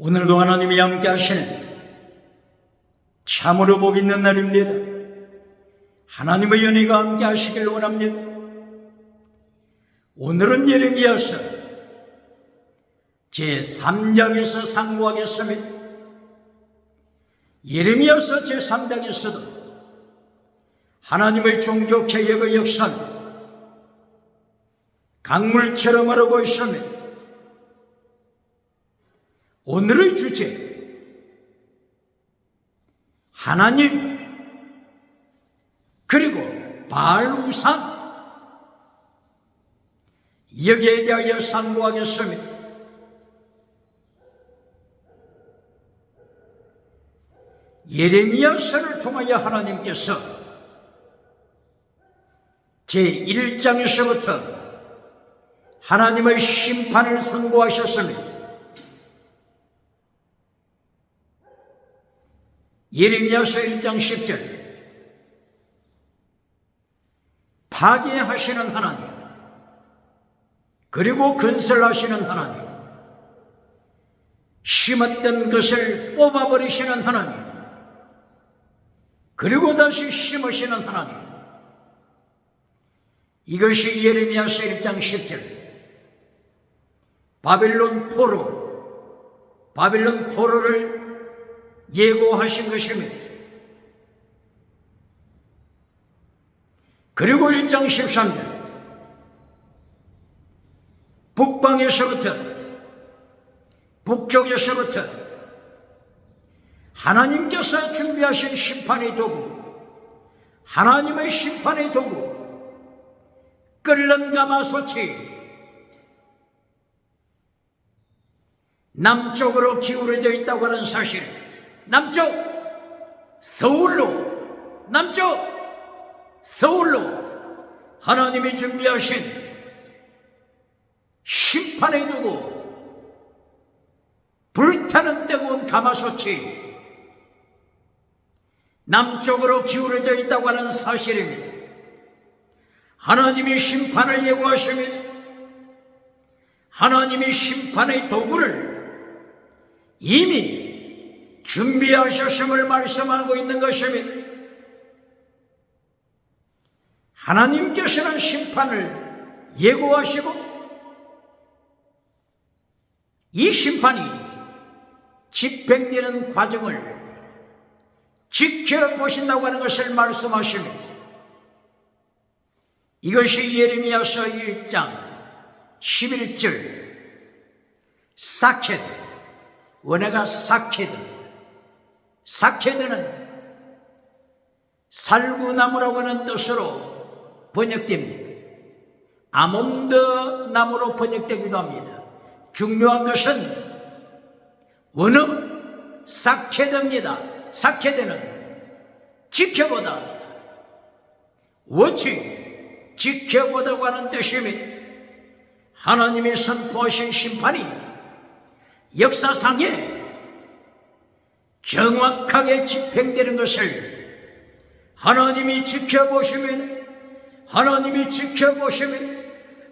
오늘도 하나님이 함께 하시는 참으로 복 있는 날입니다. 하나님의 은혜가 함께 하시길 원합니다. 오늘은 예레미야서 제3장에서 상고하겠습니다. 예레미야서 제3장에서도 하나님의 종교 개혁의 역사는 강물처럼 흐르고 있습니다. 오늘의 주제, 하나님 그리고 바알 우상, 여기에 대하여 상고하겠습니다. 예레미야서를 통하여 하나님께서 제1장에서부터 하나님의 심판을 선고하셨습니다. 예레미야서 1장 10절, 파괴하시는 하나님 그리고 건설하시는 하나님, 심었던 것을 뽑아버리시는 하나님 그리고 다시 심으시는 하나님, 이것이 예레미야서 1장 10절 바빌론 포로를 예고하신 것입니다. 그리고 1장 13절 북쪽에서부터 하나님께서 준비하신 심판의 도구, 하나님의 심판의 도구, 끓는 가마솥이 남쪽으로 기울어져 있다고 하는 사실, 서울로 하나님이 준비하신 심판의 도구, 불타는 뜨거운 가마솥이 남쪽으로 기울어져 있다고 하는 사실입니다. 하나님이 심판을 예고하십니다. 하나님이 심판의 도구를 이미 준비하셨음을 말씀하고 있는 것입니다. 하나님께서는 심판을 예고하시고 이 심판이 집행되는 과정을 지켜보신다고 하는 것을 말씀하십니다. 이것이 예레미야서 1장 11절 사케드, 원어가 사케드는 살구나무라고 하는 뜻으로 번역됩니다. 아몬드 나무로 번역되기도 합니다. 중요한 것은 원어 사케드입니다. 사케드는 지켜보다, 워치, 지켜보다고 하는 뜻입니다. 하나님이 선포하신 심판이 역사상에 정확하게 집행되는 것을 하나님이 지켜보시면,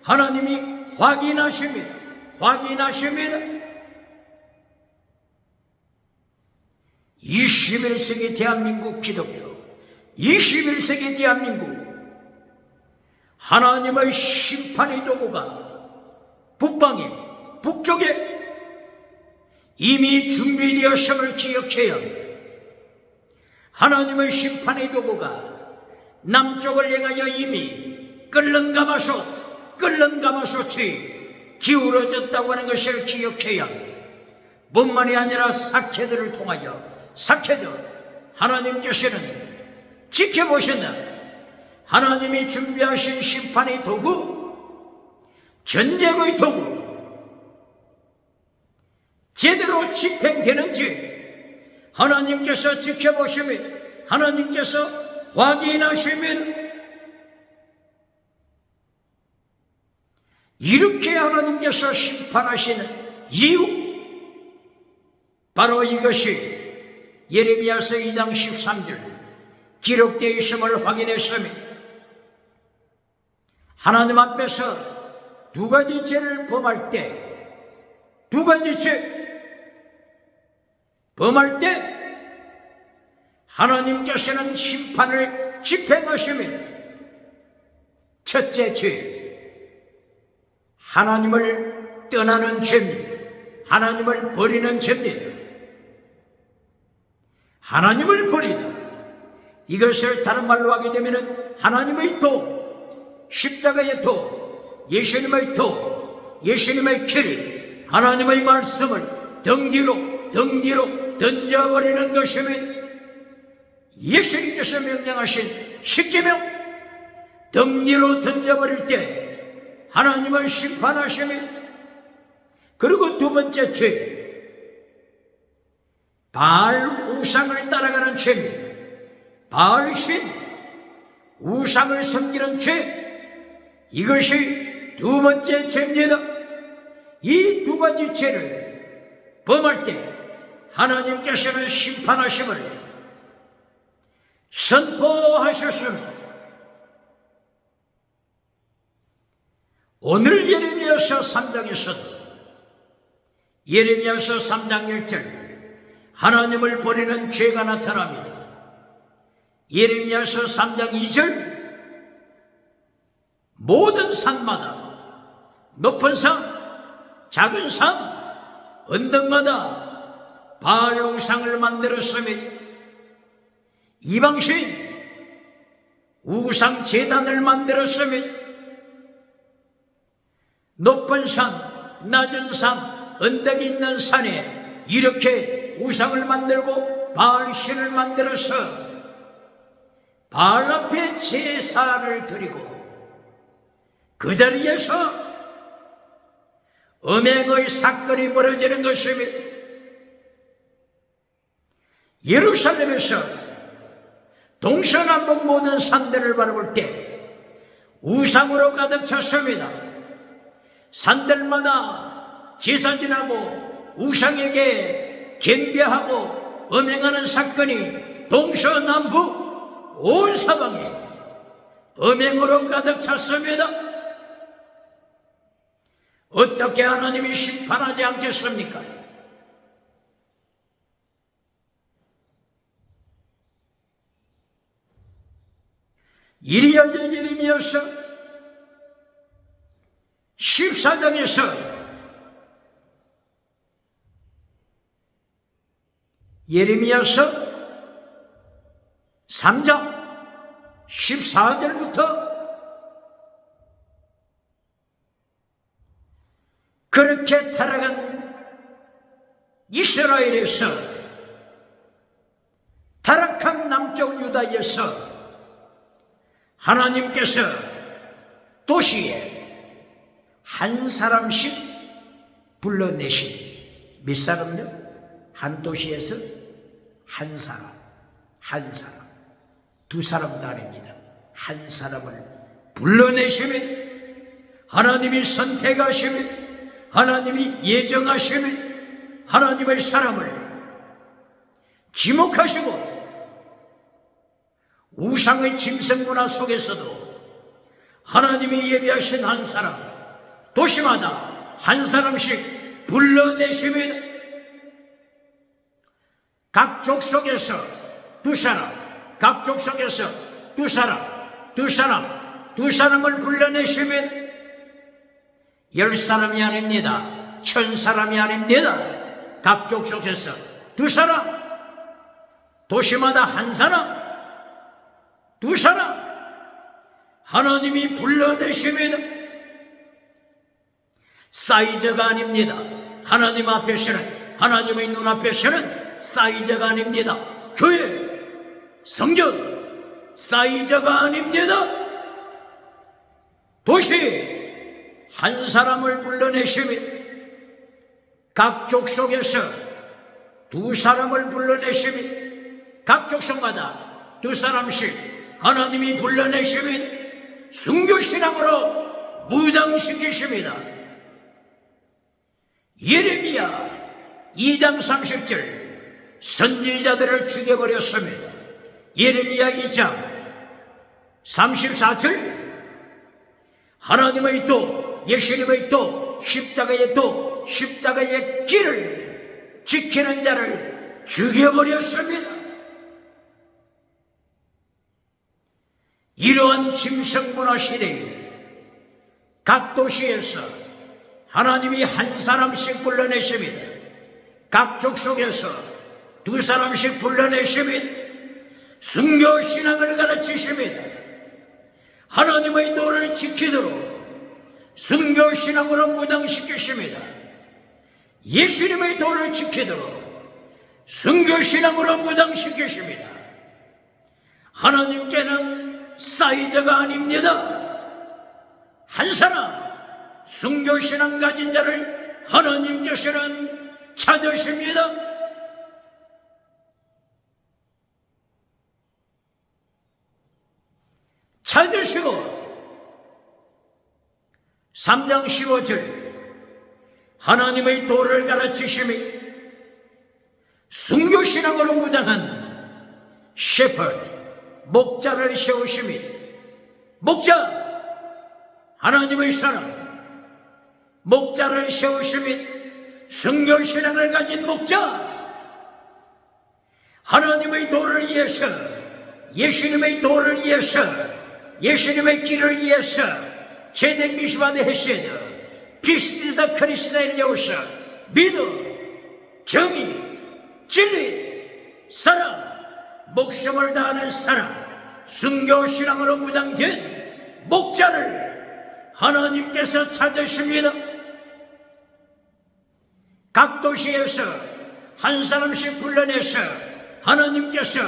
하나님이 확인하십니다. 21세기 대한민국 기독교, 21세기 대한민국, 하나님의 심판의 도구가 북쪽에 이미 준비되었음을 기억해야 합니다. 하나님의 심판의 도구가 남쪽을 향하여 이미 끓는 가마솥이 기울어졌다고 하는 것을 기억해야 합니다. 뿐만이 아니라 사케들을 통하여, 하나님께서는 지켜보신다. 하나님이 준비하신 심판의 도구, 전쟁의 도구, 제대로 집행되는지 하나님께서 지켜보시면, 하나님께서 확인하시면, 이렇게 하나님께서 심판하시는 이유, 바로 이것이 예레미야서 2장 13절 기록되어 있음을 확인했습니다. 하나님 앞에서 두 가지 죄를 범할 때, 두 가지 죄, 범할 때 하나님께서는 심판을 집행하십니다. 첫째 죄, 하나님을 떠나는 죄입니다. 하나님을 버리는 죄입니다. 하나님을 버리다, 이것을 다른 말로 하게 되면 하나님의 도, 십자가의 도, 예수님의 도, 예수님의 길, 하나님의 말씀을 등 뒤로 던져버리는 것이며, 예수님께서 명령하신 십계명 등 뒤로 던져버릴 때 하나님을 심판하시며, 그리고 두 번째 죄, 바알 우상을 따라가는 죄입니다. 바알신, 우상을 섬기는 죄, 이것이 두 번째 죄입니다. 이 두 가지 죄를 범할 때 하나님께서는 심판하심을 선포하셨습니다. 오늘 예레미야서 3장에서도 예레미야서 3장 1절 하나님을 버리는 죄가 나타납니다. 예레미야서 3장 2절 모든 산마다, 높은 산, 작은 산, 언덕마다 바알 우상을 만들었으며, 이방신 우상 제단을 만들었으며, 높은 산, 낮은 산, 언덕이 있는 산에 이렇게 우상을 만들고 바알신을 만들어서 바알 앞에 제사를 드리고, 그 자리에서 음행의 사건이 벌어지는 것입니다. 예루살렘에서 동서남북 모든 산들을 바라볼 때 우상으로 가득 찼습니다. 산들마다 제사 지나고 우상에게 경배하고 음행하는 사건이 동서남북 온 사방에 음행으로 가득 찼습니다. 어떻게 하나님이 심판하지 않겠습니까? 이리하여 예레미야서 14장에서 예레미야서 3장 14절부터 그렇게 타락한 이스라엘에서, 타락한 남쪽 유다에서 하나님께서 도시에 한 사람씩 불러내신, 몇 사람요? 한 도시에서 한 사람, 두 사람도 아닙니다. 한 사람을 불러내시며, 하나님이 선택하시며, 하나님이 예정하시며, 하나님의 사람을 지목하시고, 우상의 짐승문화 속에서도 하나님이 예비하신 한 사람, 도시마다 한 사람씩 불러내시며, 각 족속에서 두 사람, 각 족속에서 두 사람을 불러내시면 10사람이 아닙니다. 1000사람이 아닙니다. 각 족속에서 두 사람, 도시마다 한 사람, 두 사람 하나님이 불러내십니다. 사이즈가 아닙니다. 하나님 앞에서는, 하나님의 눈앞에서는 사이즈가 아닙니다. 교회, 성전, 사이즈가 아닙니다. 도시 한 사람을 불러내시며, 각 족속에서 두 사람을 불러내시며, 각 족속마다 두 사람씩 하나님이 불러내시며 순교신앙으로 무장시키십니다. 예레미야 2장 30절 선지자들을 죽여버렸습니다. 예레미야 2장 34절 하나님의 도, 예수님의 도, 십자가의 도, 십자가의 길을 지키는 자를 죽여버렸습니다. 이러한 짐승문화 시대에 각 도시에서 하나님이 한 사람씩 불러내십니다. 각 족속에서 두 사람씩 불러내십니다. 순교신앙을 가르치십니다. 하나님의 도를 지키도록 순교신앙으로 무장시키십니다. 예수님의 도를 지키도록 순교신앙으로 무장시키십니다. 하나님께는 사이즈가 아닙니다. 한 사람 순교신앙 가진 자를 하나님께서는 찾으십니다. 찾으시고 3장 15절 하나님의 도를 가르치심이 순교신앙으로 무장한 셰퍼드 목자를 세우심이 목자 하나님의 사람 목자를 세우심이 순교신앙을 가진 목자 하나님의 도를 위해서 예수님의 도를 위해서 예수님의 길을 위해서 제대 미시바드 헤세드 피스티사 크리스다인에 오셔 믿음 정의 진리 사랑 목숨을 다하는 사랑 순교신앙으로 무장된 목자를 하나님께서 찾으십니다. 각 도시에서 한 사람씩 불러내서 하나님께서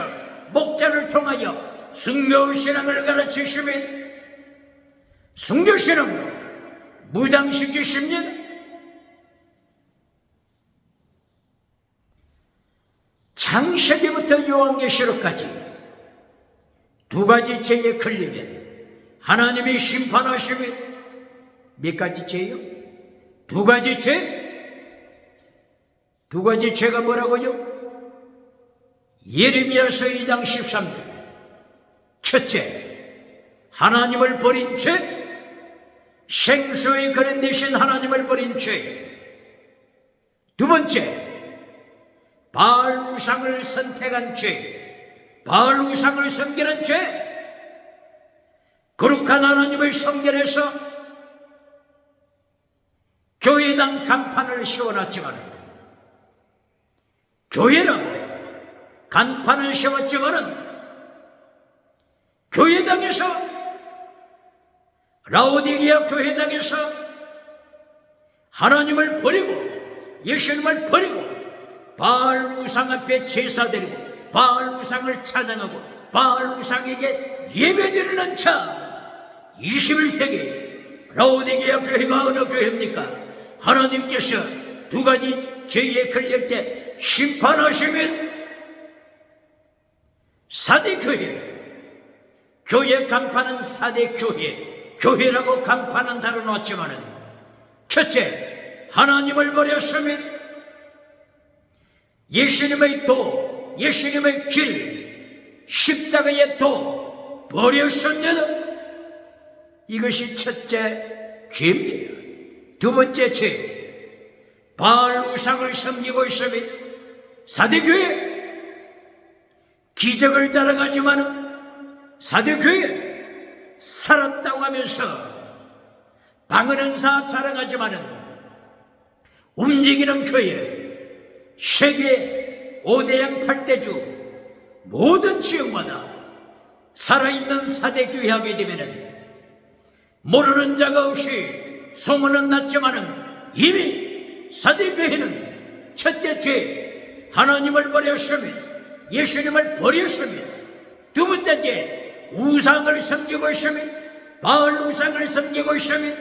목자를 통하여 순교신앙을 가르치십니다. 순교신앙으로 무장시키십니다. 창세기부터 요한계시록까지 두 가지 죄에 걸리면 하나님이 심판하십니다. 몇 가지 죄요? 두 가지 죄? 두 가지 죄가 뭐라고요? 예레미야서 2장 13절 첫째, 하나님을 버린 죄, 생수의 그릇 대신 하나님을 버린 죄. 두 번째, 바알 우상을 선택한 죄, 바알 우상을 섬기는 죄. 거룩한 하나님의 성전에서 교회당 간판을 씌워놨지만 교회라고 간판을 씌웠지만은 교회당에서 라오디게아 교회당에서 하나님을 버리고 예수님을 버리고 바알 우상 앞에 제사 드리고 바알 우상을 찬양하고 바알 우상에게 예배드리는 자 21세기 라오디게아 교회가 어느 교회입니까? 하나님께서 두 가지 죄에 걸릴 때 심판하시면 사대교회 교회 간판은 사대교회 교회라고 간판은 다뤄놨지만은 첫째 하나님을 버렸으면 예수님의 도 예수님의 길 십자가의 도 버렸습니다. 이것이 첫째 죄입니다. 두 번째 죄 바알 우상을 섬기고 있으면 사대교회 기적을 자랑하지만은 사대교회 살았다고 하면서 방언은사 자랑하지만은 움직이는 교회 세계 5대양 8대주 모든 지역마다 살아있는 사대교회 하게 되면은 모르는 자가 없이 소문은 났지만은 이미 사대교회는 첫째 죄 하나님을 버렸습니다. 예수님을 버렸습니다. 두 번째 죄 우상을 섬기고 있습니다. 바알 우상을 섬기고 있습니다.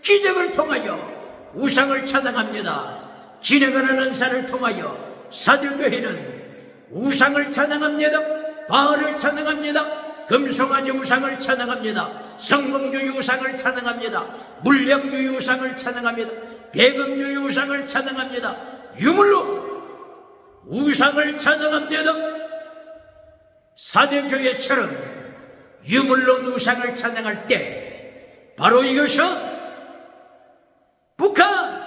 기적을 통하여 우상을 찬양합니다. 진행하는 은사를 통하여 사대교회는 우상을 찬양합니다. 바알을 찬양합니다. 금송아지 우상을 찬양합니다. 성공주의 우상을 찬양합니다. 물량주의 우상을 찬양합니다. 배금주의 우상을 찬양합니다. 유물로 우상을 찬양합니다. 사대교회처럼 유물로 우상을 찬양할 때 바로 이것은 북한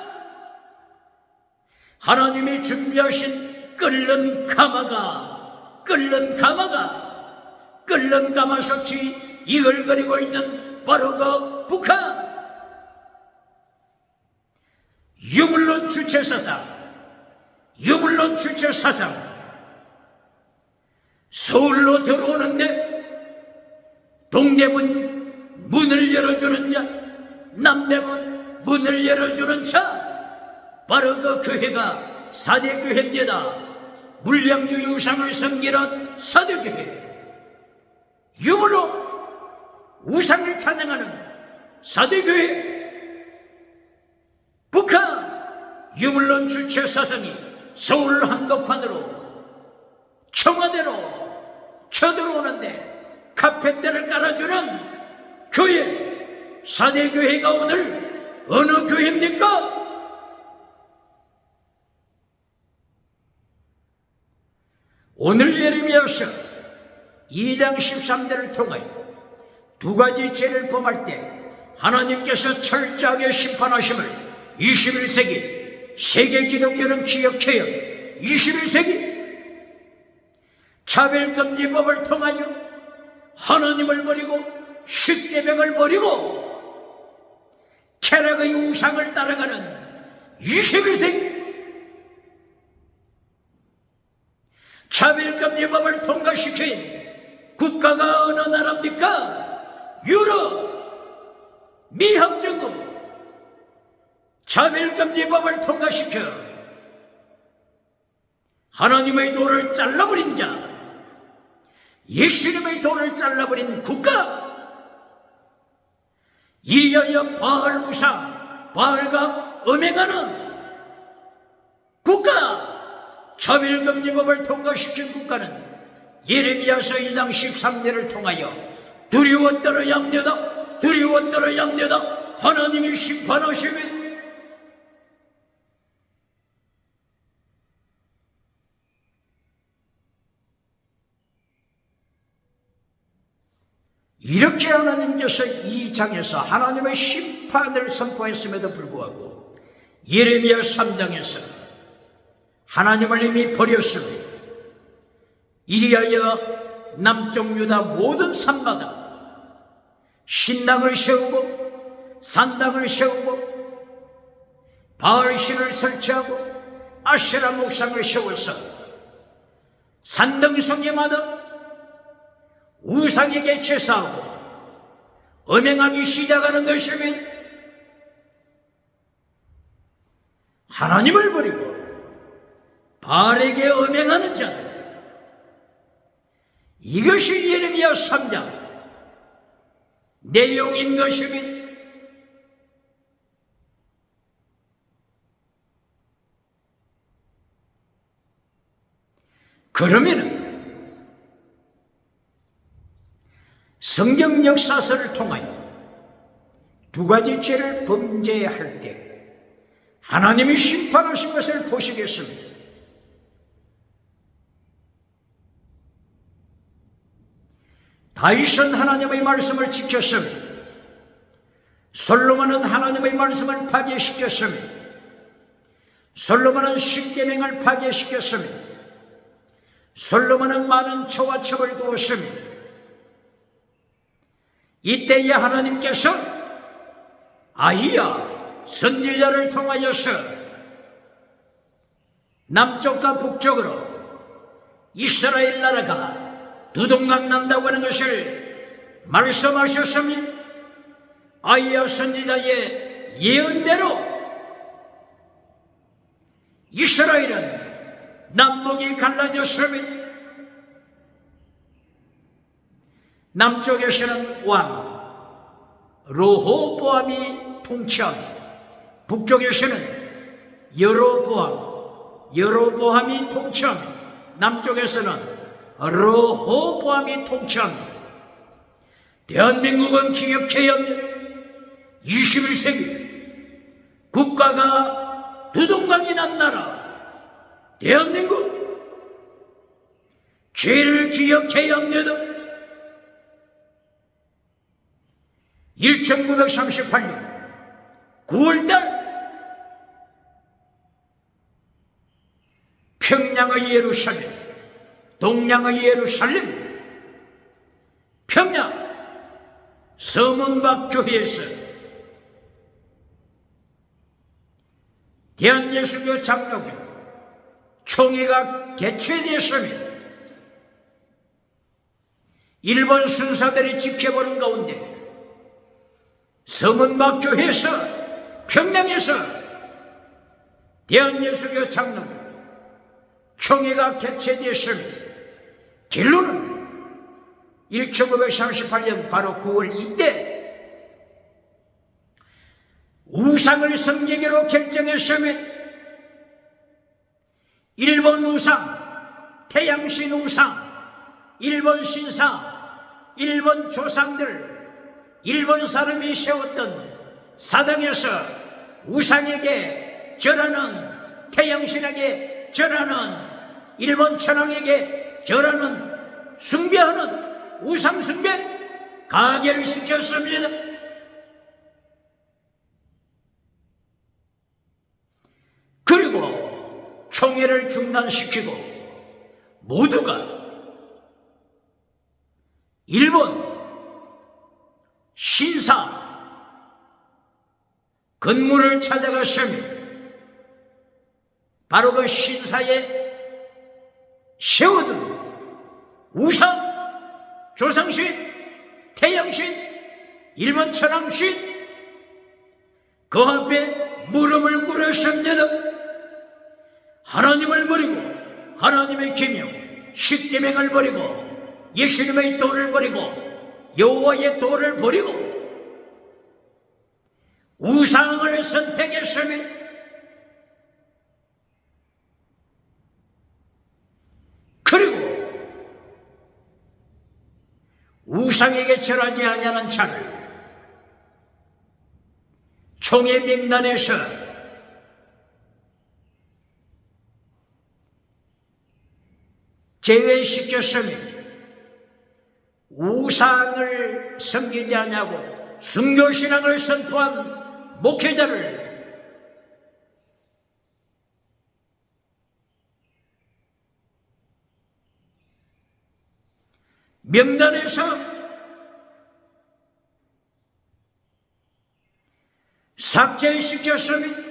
하나님이 준비하신 끓는 가마솥이 이글거리고 있는 바로 그 북한. 유물론 주체 사상. 서울로 들어오는데 동대문 문을 열어주는 자, 남대문 문을 열어주는 자, 바로 그 교회가 사대교회입니다. 물량주 우상을 섬기는 사대교회. 유물로 우상을 찬양하는 사대교회. 북한 유물론 주체 사상이 서울 한복판으로, 청와대로 쳐들어오는데 카페대를 깔아주는 교회, 사대교회가 오늘 어느 교회입니까? 오늘 예레미야서 2장 13절을 통하여 두 가지 죄를 범할 때 하나님께서 철저하게 심판하심을 21세기 세계 기독교는 기억해요. 21세기 차별금지법을 통하여 하나님을 버리고 십계명을 버리고 쾌락의 우상을 따라가는 21세기 차별금지법을 통과시킨 국가가 어느 나라입니까? 유럽, 미합중국. 차별금지법을 통과시켜 하나님의 도를 잘라버린 자, 예수님의 도를 잘라버린 국가. 이리하여 바알 우상, 바알과 음행하는 국가. 차별금지법을 통과시킨 국가는 예레미야서 1장 13절을 통하여 두려웠더러 양녀다, 두려웠더러 양녀다, 하나님이 심판하시면 이렇게 하나님께서 이 장에서 하나님의 심판을 선포했음에도 불구하고 예레미야 3장에서 하나님을 이미 버렸습니다. 이리하여 남쪽 유다 모든 산마다 신당을 세우고 산당을 세우고 바알신을 설치하고 아세라 목상을 세워서 산등성에마다 우상에게 제사하고 음행하기 시작하는 것이면 하나님을 버리고 바알에게 음행하는 자들. 이것이 예레미야 3장 내용인 것이면 그러면은 성경 역사서를 통하여 두 가지 죄를 범죄할 때 하나님이 심판하신 것을 보시겠습니다. 다윗은 하나님의 말씀을 지켰습니다. 솔로몬은 하나님의 말씀을 파괴시켰습니다. 솔로몬은 십계명을 파괴시켰습니다. 솔로몬은 많은 초와 첩을 두었습니다. 이때에 하나님께서 아히야 선지자를 통하여서 남쪽과 북쪽으로 이스라엘 나라가 두동강 난다고 하는 것을 말씀하셨습니다. 아히야 선지자의 예언대로 이스라엘은 남북이 갈라졌습니다. 남쪽에서는 왕 르호보암이 통치합니다. 북쪽에서는 여로보암이 통치합니다. 남쪽에서는 르호보암이 통치합니다. 대한민국은 기억해야 합니다. 21세기 국가가 두동강이 난 나라 대한민국 죄를 기억해야 합니다. 1938년 9월달 평양의 예루살렘, 동양의 예루살렘, 평양 서문박 교회에서 대한예수교 장로교 총회가 개최되었습니다. 일본 순사들이 지켜보는 가운데 서문박 교회에서 평양에서 대한예수교 장로교 총회가 개최되었습니다. 결론은 1938년 바로 9월 이때 우상을 섬기기로 결정했으면 일본 우상, 태양신 우상, 일본 신사, 일본 조상들, 일본 사람이 세웠던 사당에서 우상에게 절하는, 태양신에게 절하는, 일본 천황에게 절하는, 숭배하는 우상 숭배 가게를 시켰습니다. 그리고 총회를 중단시키고 모두가 일본 신사 건물을 찾아갔습니다. 바로 그 신사에 세워둔 우상, 조상신, 태양신, 일본 천황신 그 앞에 무릎을 꿇었습니다. 하나님을 버리고 하나님의 계명, 십계명을 버리고 예수님의 도를 버리고 여호와의 도를 버리고 우상을 선택했으면 그리고 우상에게 절하지 아니하는 자를 총회 명단에서 제외시켰으면 우상을 섬기지 않냐고 순교신앙을 선포한 목회자를 명단에서 삭제시켰으면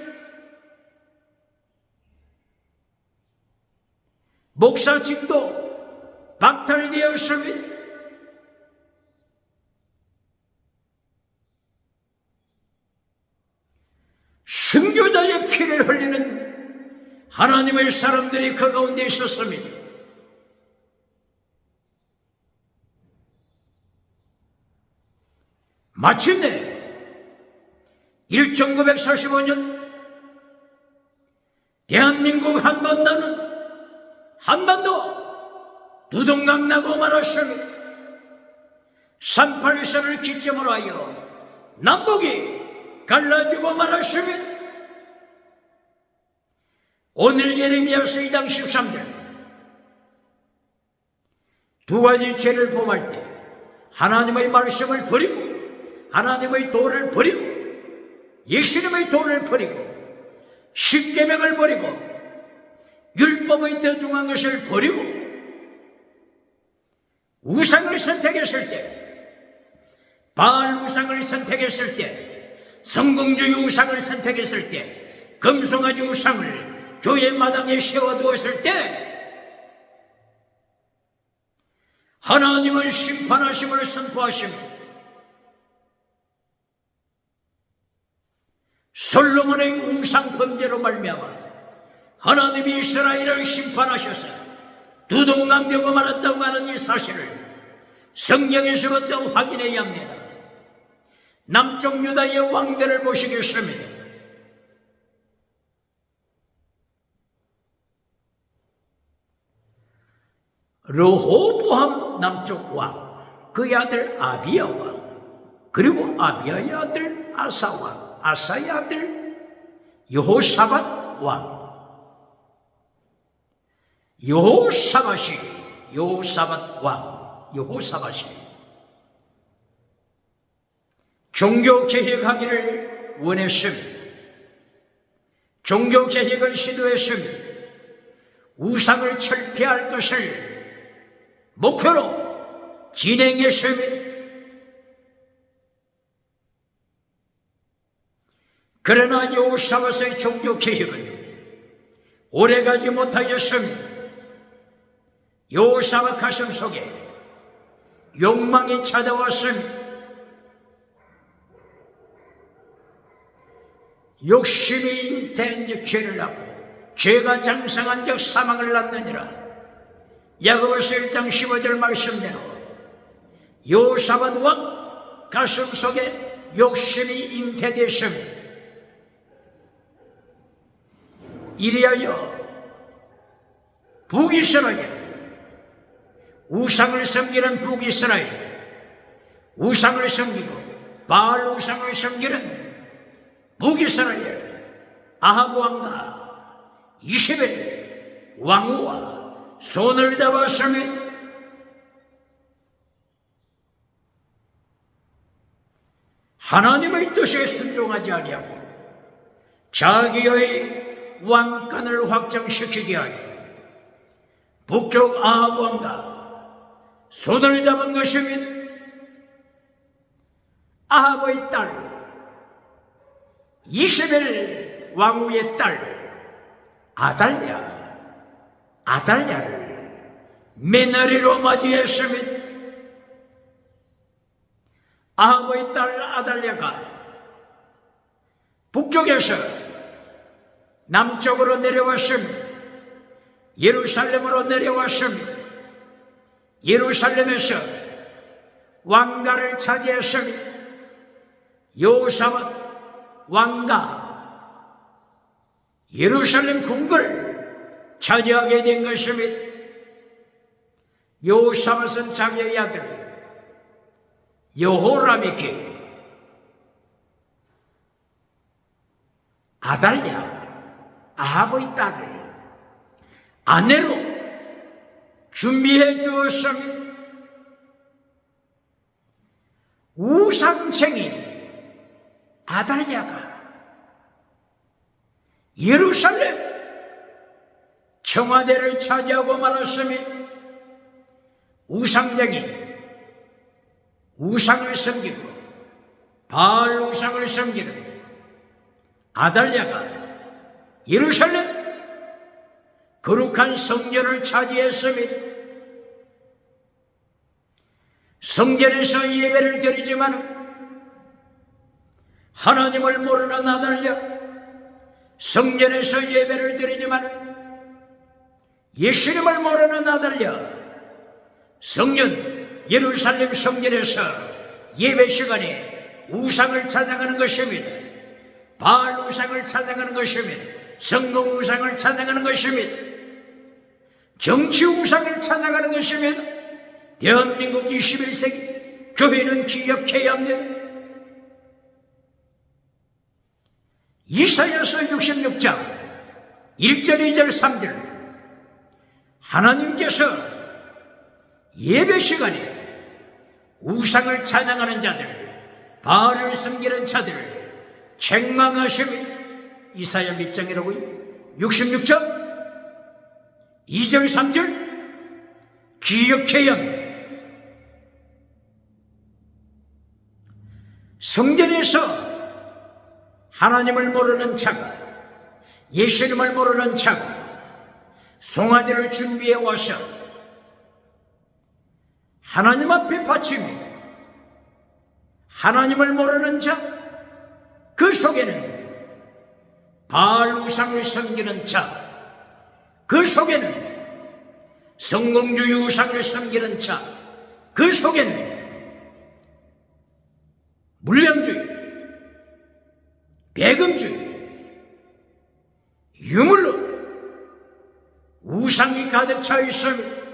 목사직도 박탈되었으면 순교자의 피를 흘리는 하나님의 사람들이 그 가운데 있었습니다. 마침내 1945년 대한민국 한반도 두동강 나고 말았습니다. 38선을 기점으로 하여 남북이 갈라지고 말았습니다. 오늘 예레미야서 2장 13절 두 가지 죄를 범할 때 하나님의 말씀을 버리고 하나님의 도를 버리고 예수님의 도를 버리고 십계명을 버리고 율법의 더 중요한 것을 버리고 우상을 선택했을 때, 바알 우상을 선택했을 때, 성공주의 우상을 선택했을 때, 금송아지 우상을 교회 마당에 세워두었을 때 하나님은 심판하심을 선포하십니다. 솔로몬의 우상 범죄로 말미암아 하나님이 이스라엘을 심판하셔서 두동강되고 말았다고 하는 이 사실을 성경에서부터 확인해야 합니다. 남쪽 유다의 왕들을 보시겠습니다. 르호보암 남쪽 왕, 그의 아들 아비야 왕, 그리고 아비야의 아들 아사 왕, 아사의 아들 여호사밧 왕. 여호사밧 왕, 여호사밧이 종교개혁하기를 원했습니다. 종교개혁을 시도했습니다. 우상을 철폐할 것을 목표로 진행했습니다. 그러나 여호사밧의 종교개혁은 오래가지 못하였습니다. 여호사밧 가슴 속에 욕망이 찾아왔습니다. 욕심이 잉태한즉 죄를 낳고 죄가 장성한즉 사망을 낳느니라. 야고보서 1장 15절 말씀대로 여호사밧 왕 가슴 속에 욕심이 잉태되었습니다. 이리하여 북이스라엘, 우상을 섬기는 북이스라엘, 우상을 섬기고 바알 우상을 섬기는 북이스라엘 아합 왕과 이세벨 왕후와 손을 잡았으며 하나님의 뜻에 순종하지 아니하고 자기의 왕권을 확장시키게 하여 북쪽 아합 왕과 손을 잡은 것입니다. 아합의 딸 이세벨 왕후의 딸 아달랴를 며느리로 맞이했습니다. 아합의 딸 아달랴가 북쪽에서 남쪽으로 내려왔습니다. 예루살렘으로 내려왔습니다. 예루살렘에서 왕가를 차지했습니다. 여호사밧 왕가 예루살렘 궁궐을 차지하게 된 것입니다. 여호사밧은 자기의 아들 여호람에게 아달랴 아합의 딸을 아내로 준비해 주었습니다. 우상쟁이 아달랴가 예루살렘 청와대를 차지하고 말았습니다. 우상쟁이 우상을 섬기고 바알 우상을 섬기는 아달랴가 예루살렘 거룩한 성전을 차지했습니다. 성전에서 예배를 드리지만 하나님을 모르는 아달랴, 성전에서 예배를 드리지만 예수님을 모르는 아달랴, 성전 예루살렘 성전에서 예배 시간에 우상을 찬양하는 것입니다. 바알 우상을 찬양하는 것입니다. 성공 우상을 찬양하는 것입니다. 정치 우상을 찬양하는 것입니다. 대한민국 21세기 교회는 기억해야 합니다. 이사야서 66장 1절 2절 3절 하나님께서 예배 시간에 우상을 찬양하는 자들, 바알을 섬기는 자들을 책망하십니다. 이사야 몇 장이라고요? 66장 2절 3절 기억해야 합니다. 성전에서 하나님을 모르는 자가, 예수님을 모르는 자가 송아지를 준비해 와서 하나님 앞에 바치며 하나님을 모르는 자, 그 속에는 바알 우상을 섬기는 자, 그 속에는 성공주의 우상을 섬기는 자, 그 속에는 물량주의, 배금주의, 유물로 우상이 가득 차 있습니다.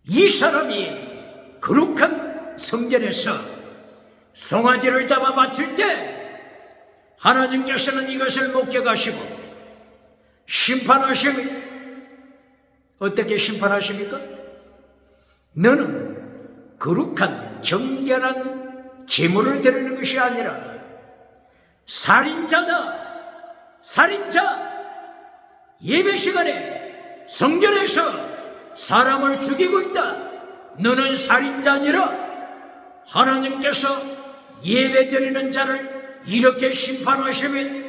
이 사람이 거룩한 성전에서 송아지를 잡아 바칠 때 하나님께서는 이것을 목격하시고 심판하십니다. 어떻게 심판하십니까? 너는 거룩한 정결한 제물을 드리는 것이 아니라 살인자다, 살인자, 예배 시간에 성전에서 사람을 죽이고 있다. 너는 살인자 아니라 하나님께서 예배 드리는 자를 이렇게 심판하시면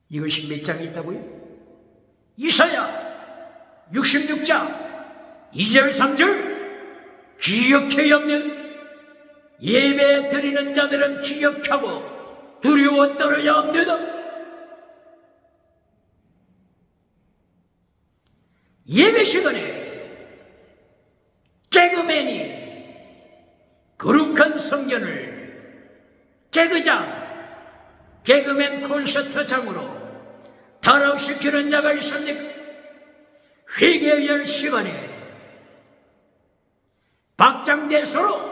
이것이 몇 장이 있다고요? 이사야 66장 2절 3절 기억해야 합니다. 예배 드리는 자들은 기억하고 두려워 떨어야 합니다. 예배 시간에 개그맨이 거룩한 성전을 개그맨 콘서트장으로 타락시키는 자가 있습니까? 회개할 시간에 박장대소로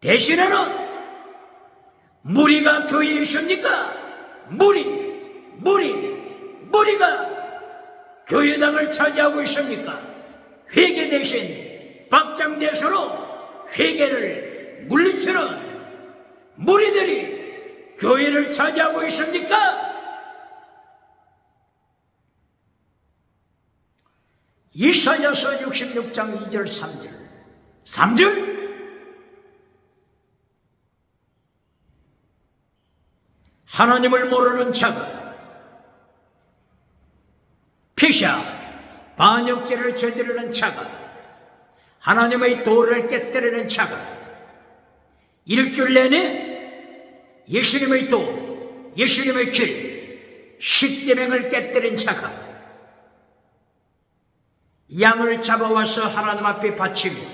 대신에는 무리가 교회에 있습니까? 무리가 교회당을 차지하고 있습니까? 회개 대신 박장대소로 회개를 물리치는 무리들이 교회를 차지하고 있습니까? 이사야서 66장 2절 3절 하나님을 모르는 자가 피샤 반역죄를 저지르는 자가 하나님의 도를 깨뜨리는 자가 일주일 내내 예수님의 도, 예수님의 길, 십계명을 깨뜨린 자가 양을 잡아와서 하나님 앞에 바칩니다.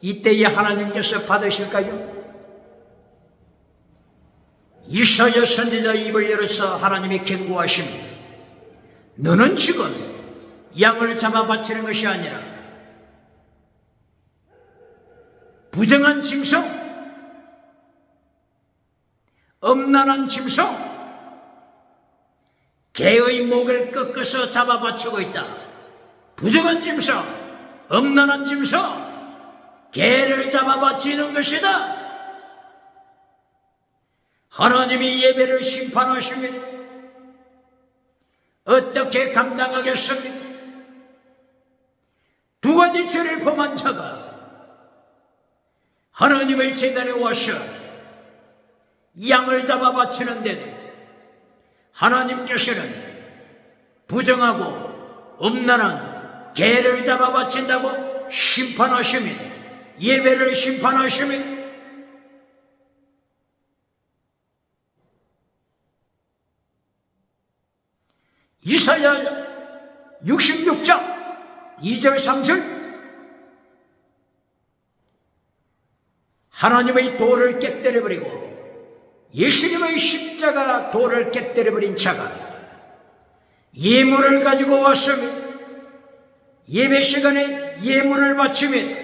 이때에 하나님께서 받으실까요? 이사야 선지자 입을 열어서 하나님이 경고하십니다. 너는 지금 양을 잡아 바치는 것이 아니라 부정한 짐승, 엄란한 짐승, 개의 목을 꺾어서 잡아 바치고 있다. 부정한 짐승, 엄란한 짐승, 개를 잡아 바치는 것이다. 하나님이 예배를 심판하시면 어떻게 감당하겠습니까? 두 가지 죄를 범한 자가 하나님의 제단에 와서 양을 잡아 바치는데도 하나님께서는 부정하고 음란한 개를 잡아 바친다고 심판하시면 예배를 심판하시면 이사야 66장 2절 3절 하나님의 도를 깨뜨려버리고 예수님의 십자가 도를 깨뜨려버린 자가 예물을 가지고 왔으면 예배 시간에 예물을 바치면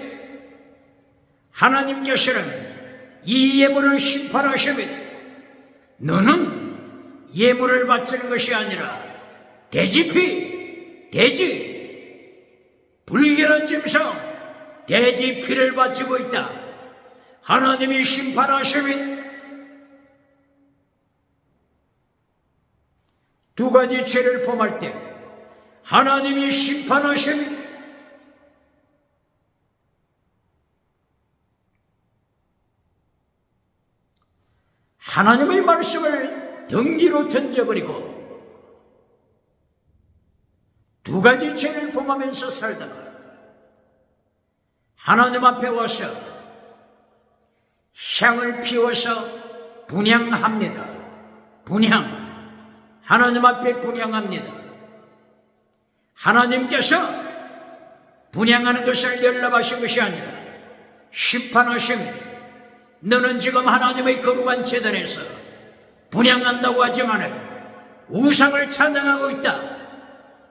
하나님께서는 이 예물을 심판하시면 너는 예물을 바치는 것이 아니라 돼지, 불결한 짐승, 돼지 피를 바치고 있다. 하나님이 심판하시면 두 가지 죄를 범할 때 하나님이 심판하시면 하나님의 말씀을 덩기로 던져버리고 두 가지 죄를 범하면서 살다가 하나님 앞에 와서 향을 피워서 분향합니다. 하나님 앞에 분향합니다. 하나님께서 분향하는 것을 연락하신 것이 아니라 심판하십니다. 너는 지금 하나님의 거룩한 제단에서 분향한다고 하지만 우상을 찬양하고 있다.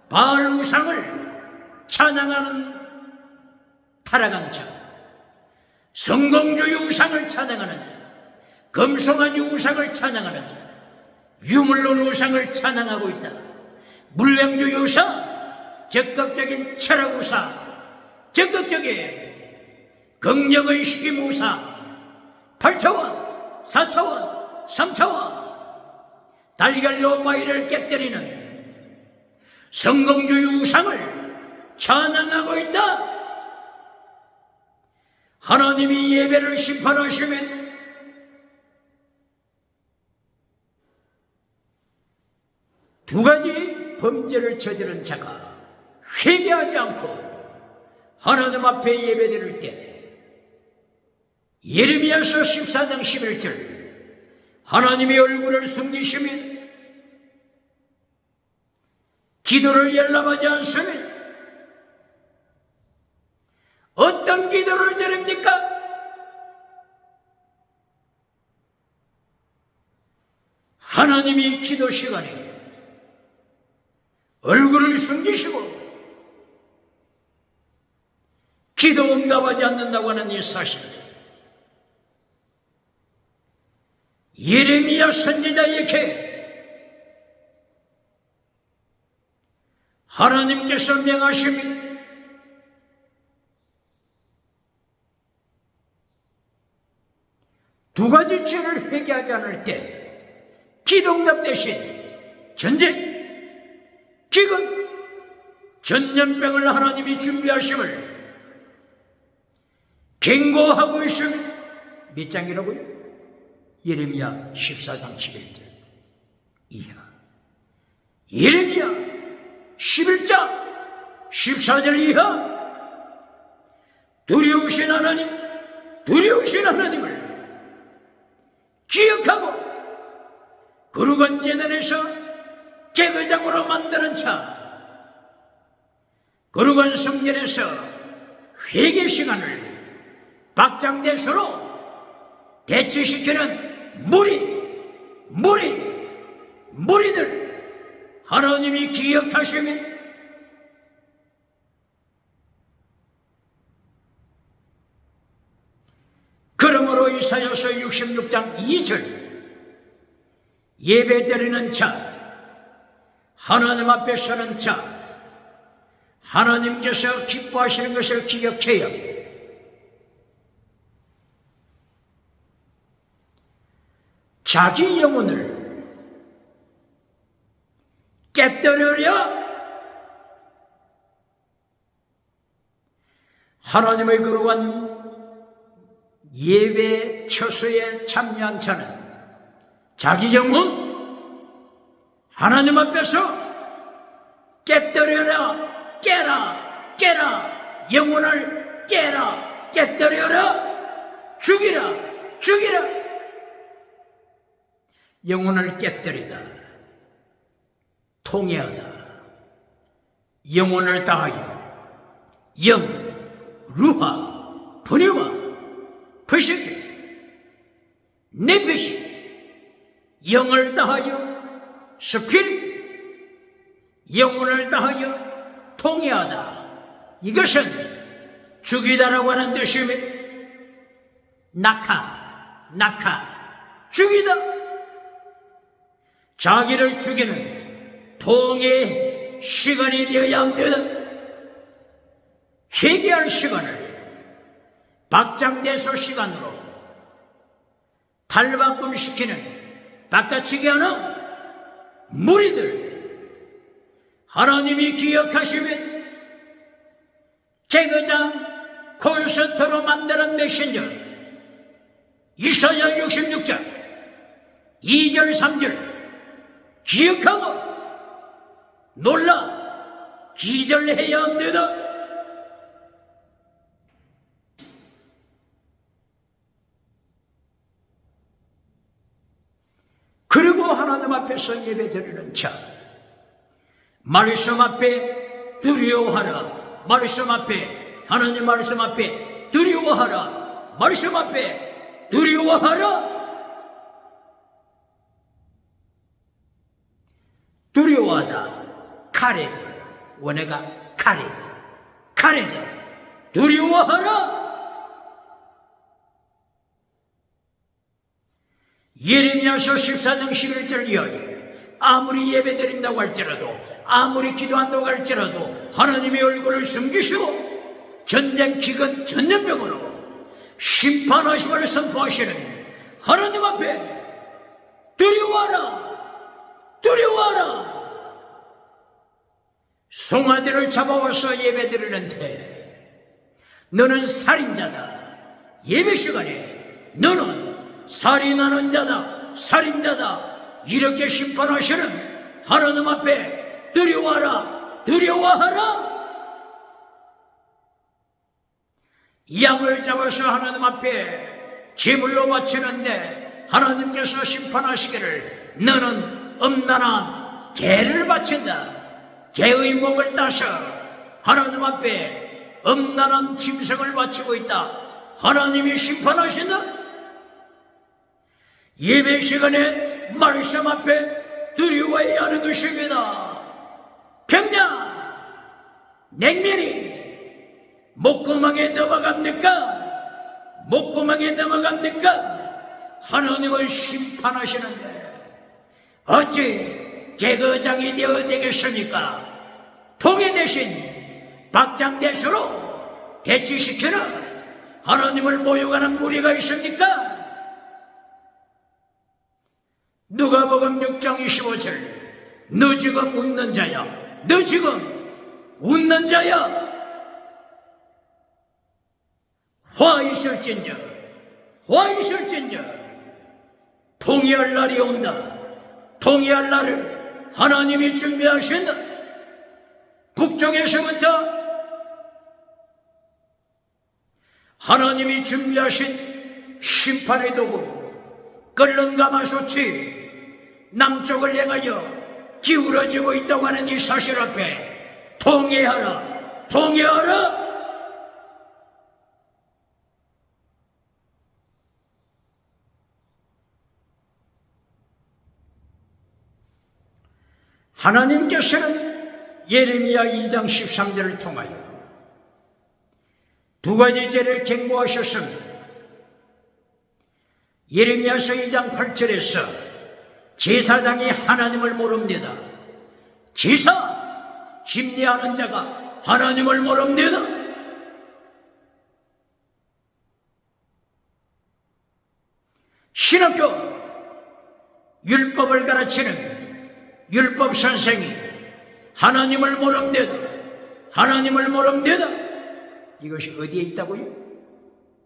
바알 우상을 찬양하는 타락한 자, 성공주의 우상을 찬양하는 자, 금송아지 우상을 찬양하는 자, 유물론 우상을 찬양하고 있다. 물량주의 우상, 적극적인 철학 우상, 적극적인 긍정의 시김 우상, 8차원, 4차원, 상처와 달걀로 바위를 깨뜨리는 성공주의 우상을 찬양하고 있다. 하나님이 예배를 심판하시면 두 가지 범죄를 저지른 자가 회개하지 않고 하나님 앞에 예배드릴 때 예레미야서 14장 11절 하나님의 얼굴을 숨기시면 기도를 열람하지 않으면 어떤 기도를 드립니까? 하나님이 기도 시간에 얼굴을 숨기시고 기도 응답하지 않는다고 하는 이 사실, 예레미야 선지자에게 하나님께서 명하시면 두 가지 죄를 회개하지 않을 때 기도 응답 대신 전쟁, 기근, 전염병을 하나님이 준비하심을 경고하고 있으면 몇 장이라고요? 예레미야 14장 11절 이하, 예레미야 11장 14절 이하. 두려우신 하나님을 기억하고 거룩한 제단에서 제거장으로 만드는 차, 거룩한 성전에서 회개 시간을 박장대소로 대치시키는 무리들 하나님이 기억하시면 그러므로 이사야서 66장 2절 예배드리는 자, 하나님 앞에 서는 자, 하나님께서 기뻐하시는 것을 기억해야 자기 영혼을 깨뜨리려 하나님의 거룩한 예배 처소에 참여한 자는 자기 영혼 하나님 앞에서 깨뜨려라, 깨라, 영혼을 깨라, 깨뜨려라, 죽이라. 영혼을 깨뜨리다, 통해하다, 영혼을 다하여 영, 루하, 분유와 부식이 네피시, 영을 다하여 스피릿, 영혼을 다하여 통해하다. 이것은 죽이다라고 하는 뜻이며 낙하, 죽이다. 자기를 죽이는 통해 시간이 되어야 합니다. 회개할 시간을 박장대소 시간으로 탈바꿈시키는 바꿔치기 하는 무리들 하나님이 기억하시면 개그장 콘서트로 만드는 메신저 이사야 66장 2절 3절 기억하고 놀라 기절해야 합니다. 그리고 하나님 앞에서 예배드리는 자, 말씀 앞에 두려워하라. 말씀 앞에, 하나님 말씀 앞에 두려워하라. 말씀 앞에 두려워하라. 두려워하다, 카레드, 원어가 카레드, 두려워하라. 예레미야서 14장 11절 이하에 아무리 예배드린다고 할지라도, 아무리 기도한다고 할지라도 하나님의 얼굴을 숨기시고 전쟁, 기근, 전염병으로 심판하심을 선포하시는 하나님 앞에 두려워하라, 두려워하라. 송아지를 잡아와서 예배드리는데 너는 살인자다. 예배 시간에 너는 살인하는 자다, 살인자다. 이렇게 심판하시는 하나님 앞에 두려워하라, 두려워하라. 양을 잡아서 하나님 앞에 제물로 바치는데 하나님께서 심판하시기를 너는 음란한 개를 바친다. 개의 목을 따서 하나님 앞에 음란한 짐승을 바치고 있다. 하나님이 심판하신다. 예배 시간에 말씀 앞에 두려워해야 하는 것입니다. 병냐, 냉면이 목구멍에 넘어갑니까? 목구멍에 넘어갑니까? 하나님을 심판하시는데 어찌 개거장이 되어 되겠습니까? 통일 대신 박장대소로 대치시키는 하나님을 모욕하는 무리가 있습니까? 누가복음 6장 25절 너 지금 웃는 자야, 너 지금 웃는 자야. 화 있을진저, 화 있을진저. 통일할 날이 온다. 통일할 날을 하나님이 준비하신다. 북쪽에서부터 하나님이 준비하신 심판의 도구 끓는 가마솥이 남쪽을 향하여 기울어지고 있다고 하는 이 사실 앞에 통일하라, 통일하라. 하나님께서는 예레미야 2장 13절을 통하여 두 가지 죄를 경고하셨습니다. 예레미야서 2장 8절에서 제사장이 하나님을 모릅니다. 제사, 심리하는 자가 하나님을 모릅니다. 신학교 율법을 가르치는 율법 선생이 하나님을 모릅니다. 하나님을 모릅니다. 이것이 어디에 있다고요?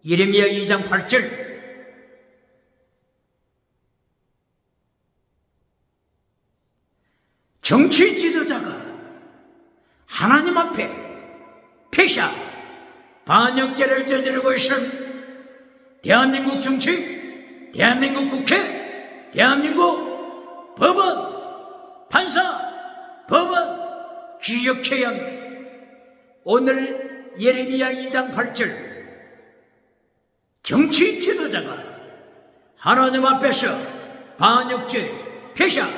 예레미야 2장 8절. 정치 지도자가 하나님 앞에 폐샤, 반역죄를 저지르고 있는 대한민국 정치, 대한민국 국회, 대한민국 법원, 판사, 법원, 기억해야 합니다. 오늘 예레미야 2장 8절 정치 지도자가 하나님 앞에서 반역죄, 폐샤,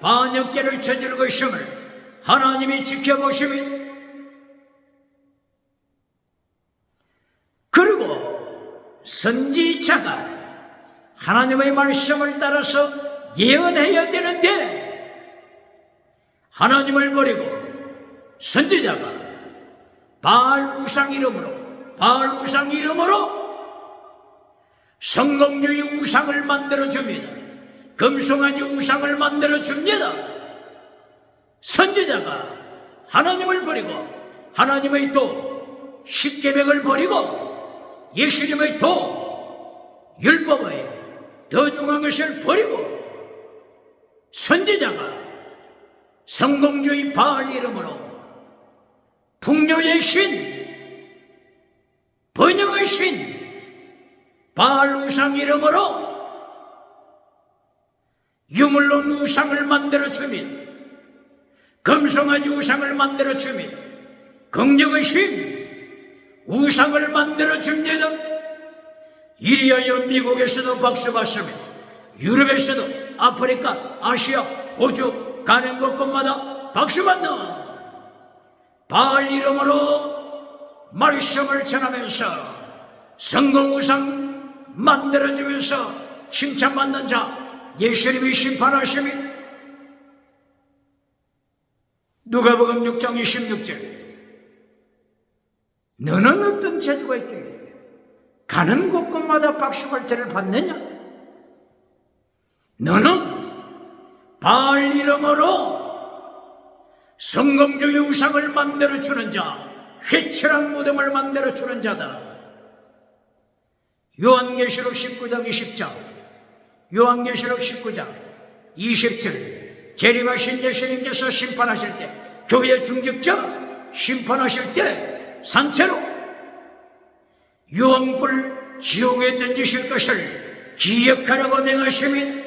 반역죄를 저지르고 있음을 하나님이 지켜보시면, 그리고 선지자가 하나님의 말씀을 따라서 예언해야 되는데 하나님을 버리고 선지자가 바알 우상 이름으로 성공주의 우상을 만들어줍니다. 금송아지 우상을 만들어줍니다. 선지자가 하나님을 버리고 하나님의 도, 십계명을 버리고 예수님의 도, 율법의 더 중요한 것을 버리고 선지자가 성공주의 바알 이름으로 풍요의 신, 번영의 신, 바알 우상 이름으로 유물로 우상을 만들어줍니다. 금송아지 우상을 만들어줍니다. 긍정의 신, 우상을 만들어줍니다. 이리하여 미국에서도 박수받습니다. 유럽에서도, 아프리카, 아시아, 호주 가는 곳곳마다 박수받는 바알 이름으로 말씀을 전하면서 성공우상 만들어주면서 칭찬받는 자 예수님이 심판하십니다. 누가복음 6장 26절 너는 어떤 재주가 있길래 가는 곳곳마다 박수갈채를 받느냐? 너는 바알 이름으로 성공적인 우상을 만들어주는 자, 회칠한 무덤을 만들어주는 자다. 요한계시록 19장 20절, 요한계시록 19장 20절, 재림하신 예수님께서 심판하실 때, 교회 중직자 심판하실 때 산채로 유황불 지옥에 던지실 것을 기억하라고 명하시며,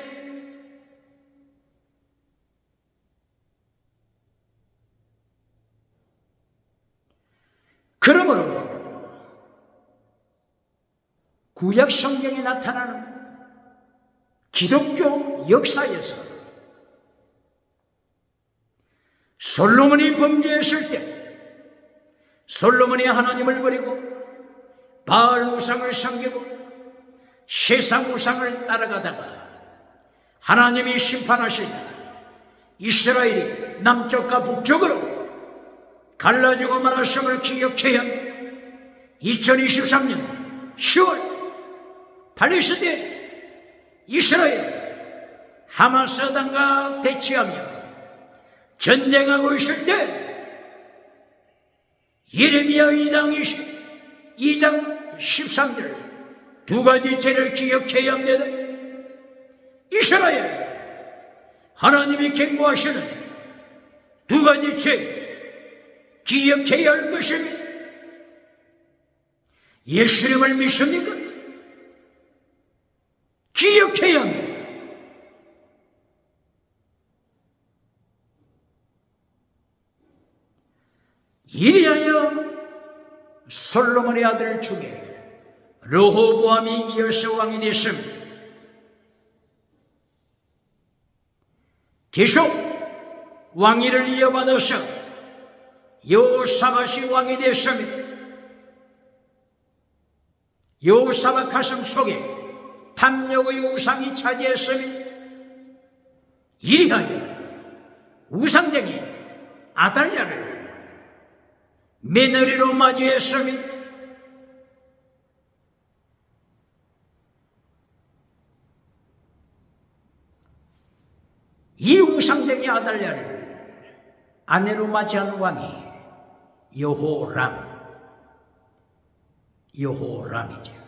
그러므로 구약 성경에 나타나는 기독교 역사에서 솔로몬이 범죄했을 때 솔로몬이 하나님을 버리고 바알 우상을 섬기고 세상 우상을 따라가다가 하나님이 심판하시다 이스라엘이 남쪽과 북쪽으로 갈라지고 말았음을 기억해야 2023년 10월 팔레스타인 이스라엘 하마스당과 대치하며 전쟁하고 있을 때 예레미야 2장 13절 두 가지 죄를 기억해야 합니다. 이스라엘 하나님이 경고하시는 두 가지 죄 기억해야 할 것입니다. 예수님을 믿습니까? 기억해야 합니다. 이리하여 솔로몬의 아들 중에 르호보암이 이어서 왕이 됐습니다. 계속 왕위를 이어받아서 여호사밧이 왕이 됐습니다. 여호사밧 가슴 속에 탐욕의 우상이 차지했습니다. 이리하여 우상쟁이 아달랴를 며느리로 맞이했습니다. 이 우상쟁이 아달랴를 아내로 맞이한 왕이 여호람이죠.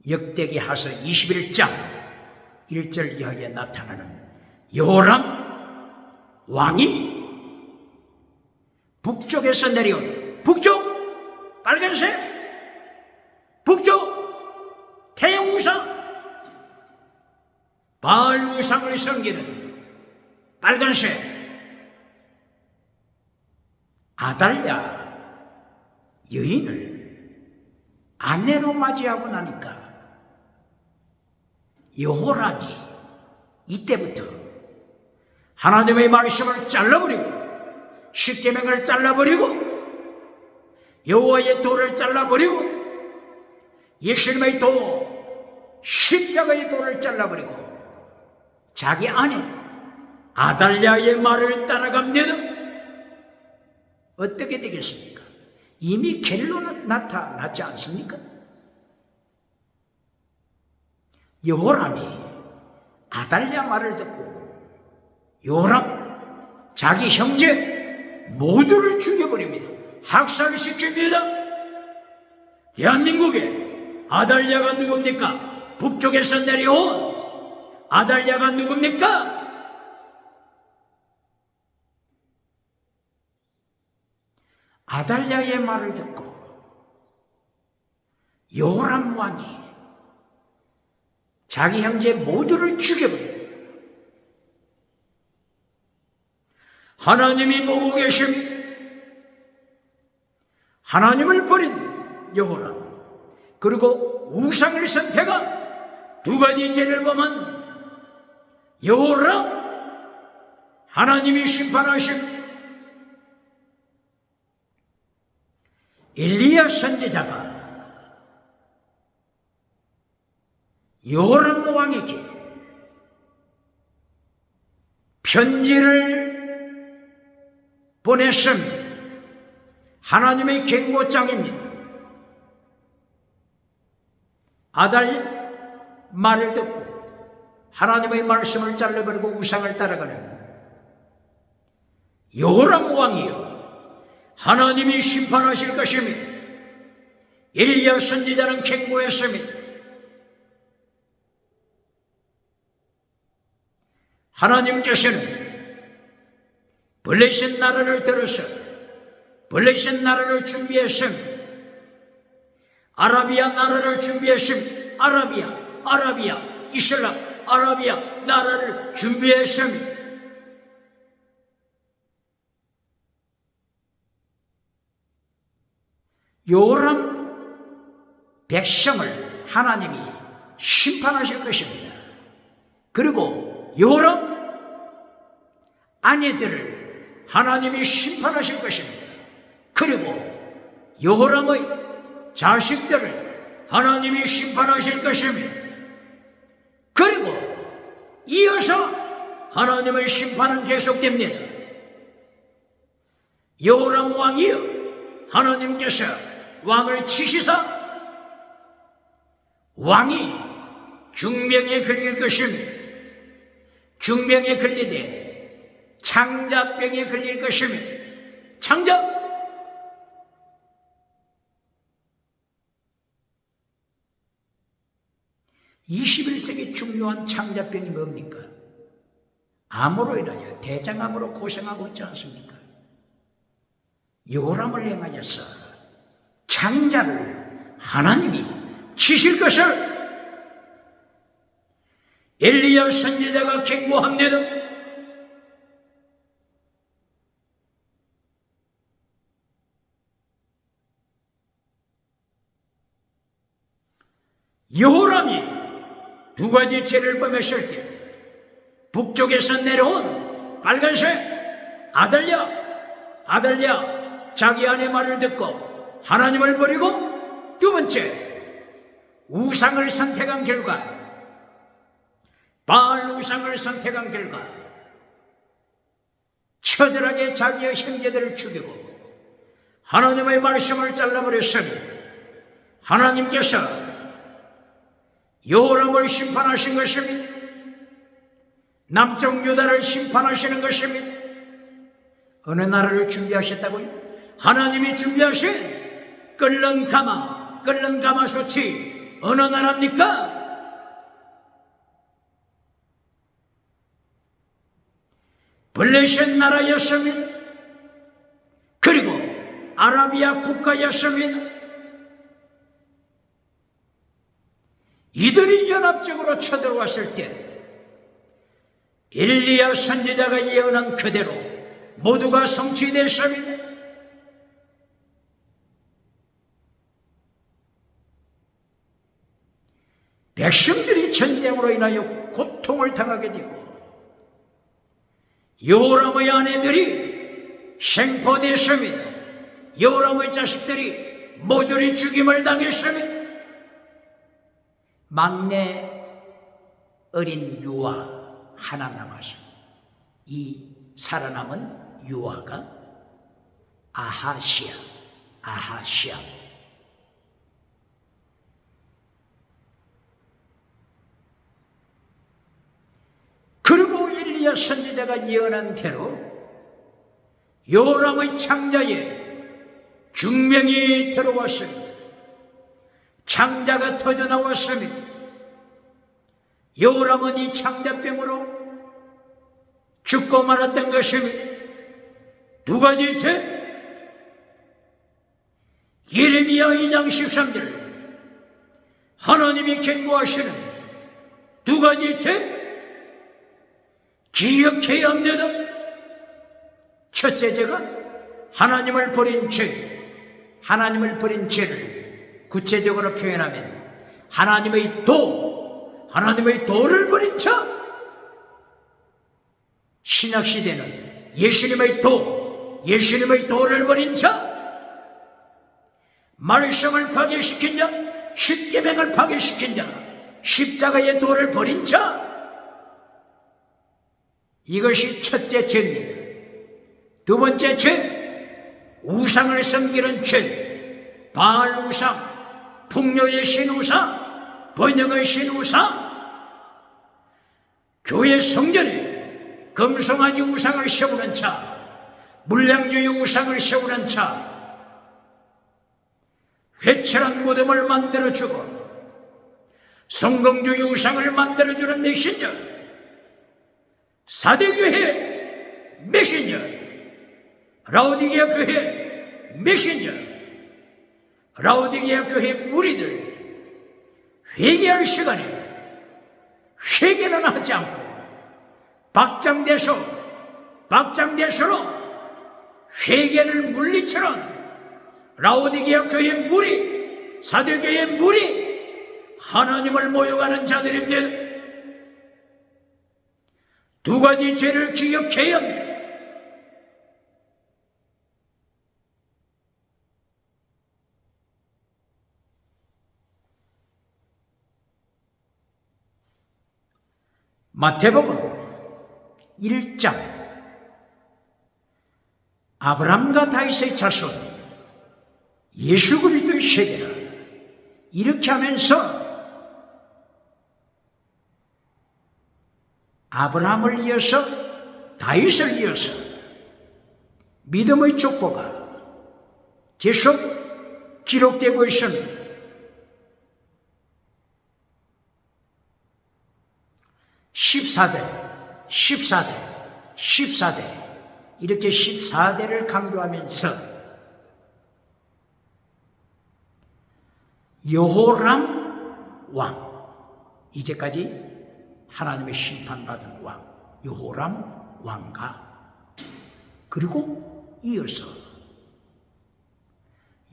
역대기 하서 21장 1절 이하에 나타나는 여호람 왕이 북쪽에서 내려온 북쪽 빨간색 북쪽 태양 우상 바알 우상을 섬기는 빨간색 아달랴 여인을 아내로 맞이하고 나니까 여호람이 이때부터 하나님의 말씀을 잘라버리고 십계명을 잘라버리고 여호와의 도를 잘라버리고 예수님의 도 십자가의 도를 잘라버리고 자기 아내 아달랴의 말을 따라갑니다. 어떻게 되겠습니까? 이미 결론은 나타났지 않습니까? 여호람이 아달랴 말을 듣고 여호람 자기 형제 모두를 죽여버립니다. 학살시킵니다. 대한민국에 아달랴가 누굽니까? 북쪽에서 내려온 아달랴가 누굽니까? 아달랴의 말을 듣고 여호람 왕이 자기 형제 모두를 죽여버립니다. 하나님이 보고 계십니다. 하나님을 버린 여호람 그리고 우상을 선택한 두 가지 죄를 범한 여호람 하나님이 심판하십니다. 엘리야 선지자가 여호람 왕에게 편지를 보냈습니다. 하나님의 경고장입니다. 아달랴 말을 듣고 하나님의 말씀을 잘라버리고 우상을 따라가는 여호람 왕이여, 하나님이 심판하실 것입니다. 엘리야 선지자는 경고했습니다. 하나님께서는 블레셋 나라를 들어서 블레셋 나라를 준비했습니다. 아라비아 나라를 준비했습니다. 아라비아, 이슬람, 아라비아 나라를 준비했습니다. 요람 백성을 하나님이 심판하실 것입니다. 그리고 요람 아내들을 하나님이 심판하실 것입니다. 그리고 요람의 자식들을 하나님이 심판하실 것입니다. 그리고 이어서 하나님의 심판은 계속됩니다. 요람 왕이여, 하나님께서 왕을 치시사 왕이 중병에 걸릴 것입니다. 중병에 걸리되 창자병에 걸릴 것입니다. 창자, 21세기 중요한 창자병이 뭡니까? 암으로 인하여 대장암으로 고생하고 있지 않습니까? 요람을 행하여서 창자를 하나님이 치실 것을 엘리야 선지자가 경고합니다. 여호람이 두 가지 죄를 범했을 때 북쪽에서 내려온 빨간색 아달랴 자기 아내 말을 듣고 하나님을 버리고, 두 번째 우상을 선택한 결과, 바알 우상을 선택한 결과 처절하게 자기의 형제들을 죽이고 하나님의 말씀을 잘라버렸으니 하나님께서 여호람을 심판하신 것입니다. 남쪽 유다를 심판하시는 것입니다. 어느 나라를 준비하셨다고요? 하나님이 준비하신 끓는 가마솥이 어느 나라입니까? 블레셋 나라였습니다. 그리고 아라비아 국가였습니다. 이들이 연합적으로 쳐들어왔을 때 엘리야 선지자가 예언한 그대로 모두가 성취됐습니다. 백성들이 전쟁으로 인하여 고통을 당하게 되고 요람의 아내들이 생포됐습니다. 요람의 자식들이 모조리 죽임을 당했습니다. 막내 어린 유아 하나 남았습니다. 이 살아남은 유아가 아하시아. 그리고 엘리야 선지자가 예언한 대로 요람의 창자에 중병이 들어왔습니다. 창자가 터져나왔습니다. 요람은 이 창자병으로 죽고 말았던 것입니다. 두 가지 죄, 예레미야 2장 13절 하나님이 경고하시는 두 가지 죄 기억해야 합니다. 첫째 죄가 하나님을 버린 죄, 하나님을 버린 죄를 구체적으로 표현하면 하나님의 도를 버린 자. 신약시대는 예수님의 도를 버린 자, 말씀을 파괴시킨 자, 십계명을 파괴시킨 자, 십자가의 도를 버린 자, 이것이 첫째 죄입니다. 두 번째 죄, 우상을 섬기는 죄, 바알 우상, 풍요의 신 우상, 번영의 신 우상, 교회 성전에 금송아지 우상을 세우는 자, 물량주의 우상을 세우는 자, 회칠한 무덤을 만들어주고 성공주의 우상을 만들어주는 메신저, 사대교회 메신저, 라오디게아 교회 메신저, 라오디게아 교회 무리들 회개할 시간에 회개는 하지 않고 박장대소로 회개를 물리치는 라오디게아 교회 무리, 사대교회 무리, 하나님을 모욕하는 자들인데 두 가지 죄를 기억해야 합니다. 마태복음 1장 아브라함과 다윗의 자손 예수 그리스도의 세계라 이렇게 하면서 아브라함을 이어서 다윗을 이어서 믿음의 족보가 계속 기록되고 있습니다. 14대 이렇게 14대를 강조하면서 여호람 왕, 이제까지 하나님의 심판받은 왕 여호람 왕과 그리고 이어서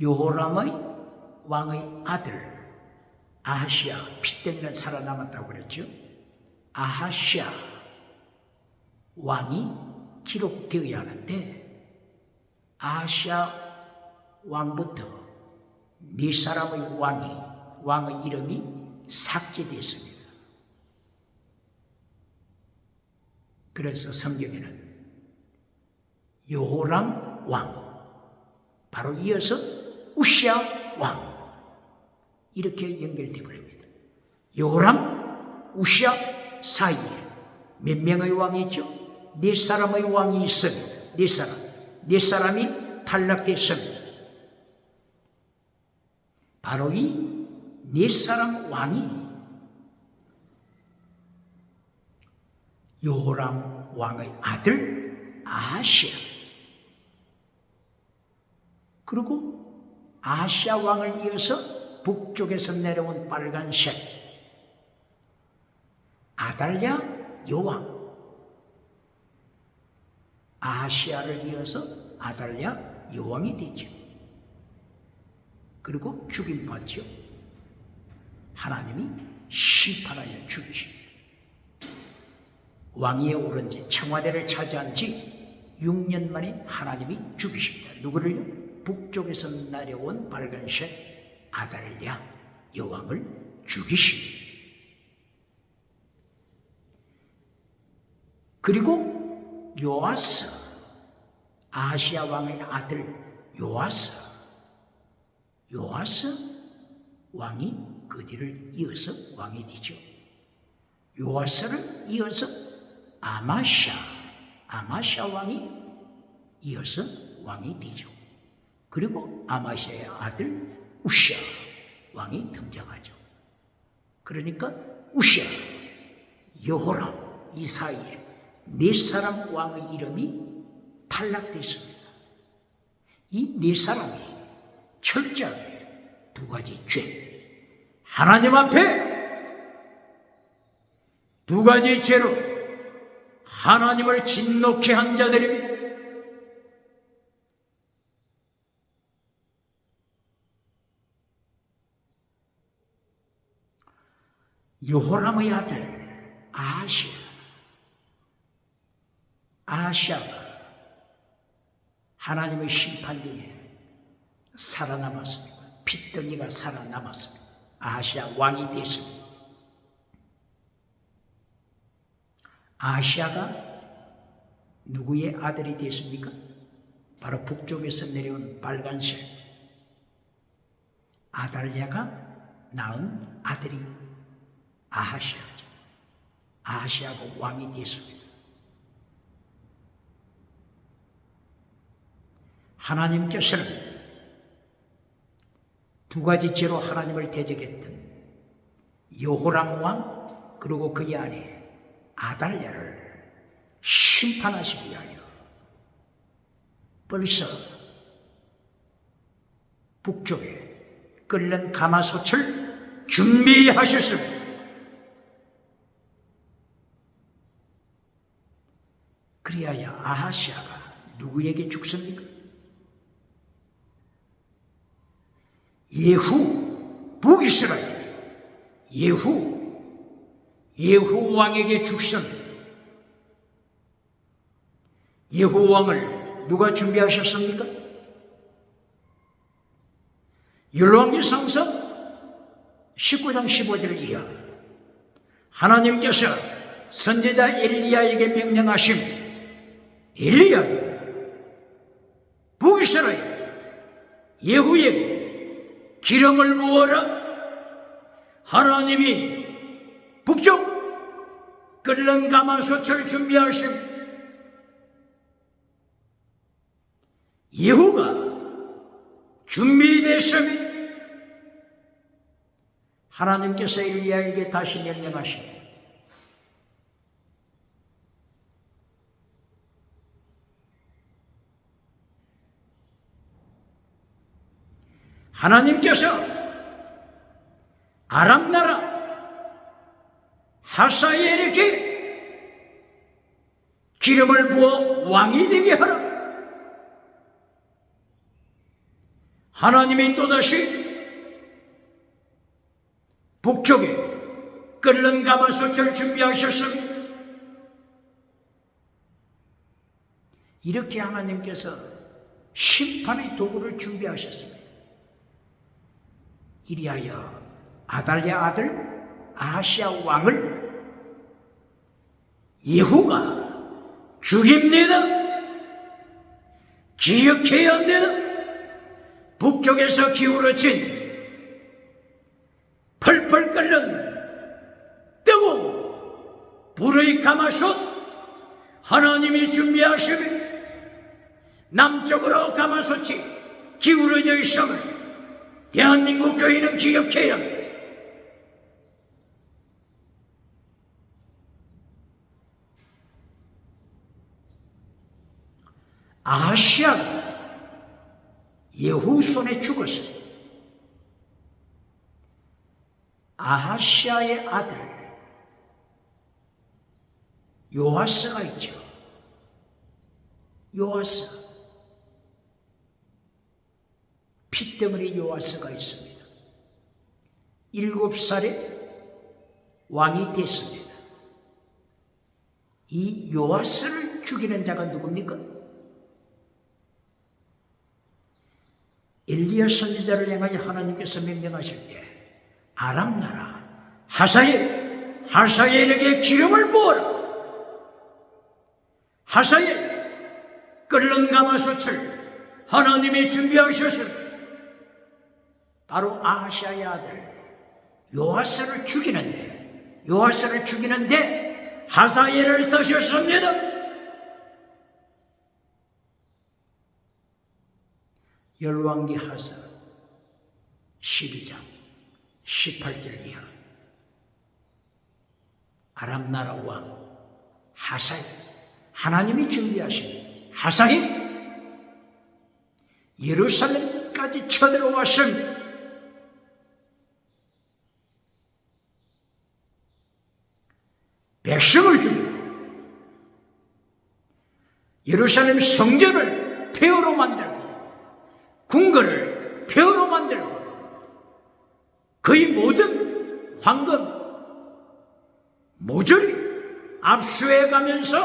여호람의 왕의 아들 아하시아, 핏덩이는 살아남았다고 그랬죠. 아하시아 왕이 기록되어야 하는데 아하시아 왕부터 네 사람의 왕의 이름이 삭제되었습니다. 그래서 성경에는 여호람 왕, 바로 이어서 우시아 왕 이렇게 연결되어 버립니다. 여호람, 우시아 사이에 몇 명의 왕이 있죠? 네 사람의 왕이 있습니다. 네 사람이 탈락됐습니다. 바로 이 네 사람 왕이 여호람 왕의 아들 아하시아, 그리고 아하시아 왕을 이어서 북쪽에서 내려온 빨간색 아달랴 여왕, 아하시아를 이어서 아달랴 여왕이 되죠. 그리고 죽임받죠. 하나님이 심판하여 죽이십니다. 왕위에 오른 지, 청와대를 차지한 지 6년 만에 하나님이 죽이십니다. 누구를요? 북쪽에서 내려온 빨간색 아달랴 여왕을 죽이십니다. 그리고 요아스, 아하시아 왕의 아들 요아스 왕이 그 뒤를 이어서 왕이 되죠. 요아스를 이어서 아마샤 왕이 이어서 왕이 되죠. 그리고 아마샤의 아들 우시아 왕이 등장하죠. 그러니까 우시아, 여호람 이 사이에 네 사람 왕의 이름이 탈락됐습니다. 이 네 사람이 철저하게 두 가지 죄, 하나님 앞에 두 가지 죄로 하나님을 진노케 한 자들입니다. 여호람의 아들 아하시아가 하나님의 심판 중에 살아남았습니다. 핏덩이가 살아남았습니다. 아하시아 왕이 됐습니다. 아하시아가 누구의 아들이 됐습니까? 바로 북쪽에서 내려온 빨간색 아달랴가 낳은 아들이 아하시아죠. 아하시아가 왕이 됐습니다. 하나님께서는 두 가지 죄로 하나님을 대적했던 여호람 왕 그리고 그의 아내 아달랴를 심판하시기 위하여 벌써 북쪽에 끓는 가마솥을 준비하셨습니다. 그리하여 아하시아가 누구에게 죽습니까? 예후 북이스라엘 예후 왕에게 죽습니다. 예후 왕을 누가 준비하셨습니까? 율왕기상서 19장 15절을 이하 하나님께서 선지자 엘리야에게 명령하심 엘리야 북이스라엘 예후에게 기름을 부어라. 하나님이 북쪽 끓는 가마솥을 준비하심. 예후가 준비됐으면 하나님께서 엘리야에게 다시 명령하십니다. 하나님께서 아람 나라 하사엘에게 기름을 부어 왕이 되게 하라. 하나님이 또다시 북쪽에 끓는 가마솥을 준비하셨습니다. 이렇게 하나님께서 심판의 도구를 준비하셨습니다. 이리하여 아달랴 아들 아하시아 왕을 예후가 죽입니다. 기억해야 합니다. 북쪽에서 기울어진 펄펄 끓는 뜨거운 불의 가마솥 하나님이 준비하시면 남쪽으로 가마솥이 기울어져 있음을 대한민국 교회는 기억해야 합니다. 아하시아가 예후 손에 죽었어요. 아하시아의 아들 요아스가 있죠. 요아스 핏덩어리 요아스가 있습니다. 7살에 왕이 됐습니다. 이 요아스를 죽이는 자가 누굽니까? 엘리야 선지자를 향하여 하나님께서 명령하실 때 아람 나라 하사엘에게 기름을 부어라. 하사엘 끓는 가마솥을 하나님이 준비하셨습니다. 바로 아하시아의 아들 요아스를 죽이는데 하사엘을 쓰셨습니다. 열왕기 하사 12장 18절 이하 아람 나라 왕 하사엘 하나님이 준비하신 하사엘 예루살렘까지 쳐들어왔습니다. 백성을 죽이고 예루살렘 성전을 폐허로 만들고 궁궐을 폐허로 만들고 그의 모든 황금 모조리 압수해 가면서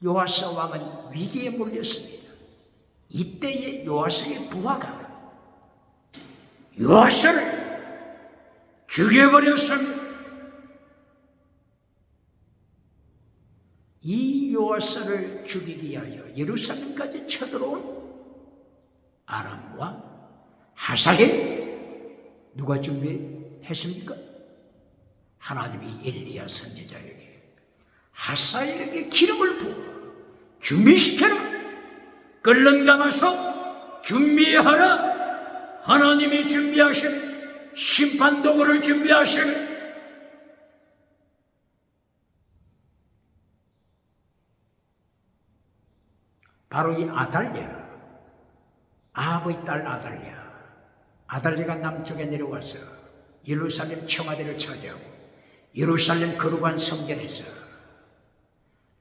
요아스 왕은 위기에 몰렸습니다. 이때의 요아스의 부하가 요아스를 죽여버렸습니다. 이 요아스를 죽이기 위하여 예루살렘까지 쳐들어온 아람 왕 하사엘 누가 준비했습니까? 하나님이 엘리야 선지자에게 하사엘에게 기름을 부어 준비시켜라. 끓는 감아서 준비하라. 하나님이 준비하신 심판 도구를 준비하신 바로 이 아달랴, 아합의 딸 아달랴. 아달랴가 남쪽에 내려와서 예루살렘 청와대를 차지하고 예루살렘 거룩한 성전에서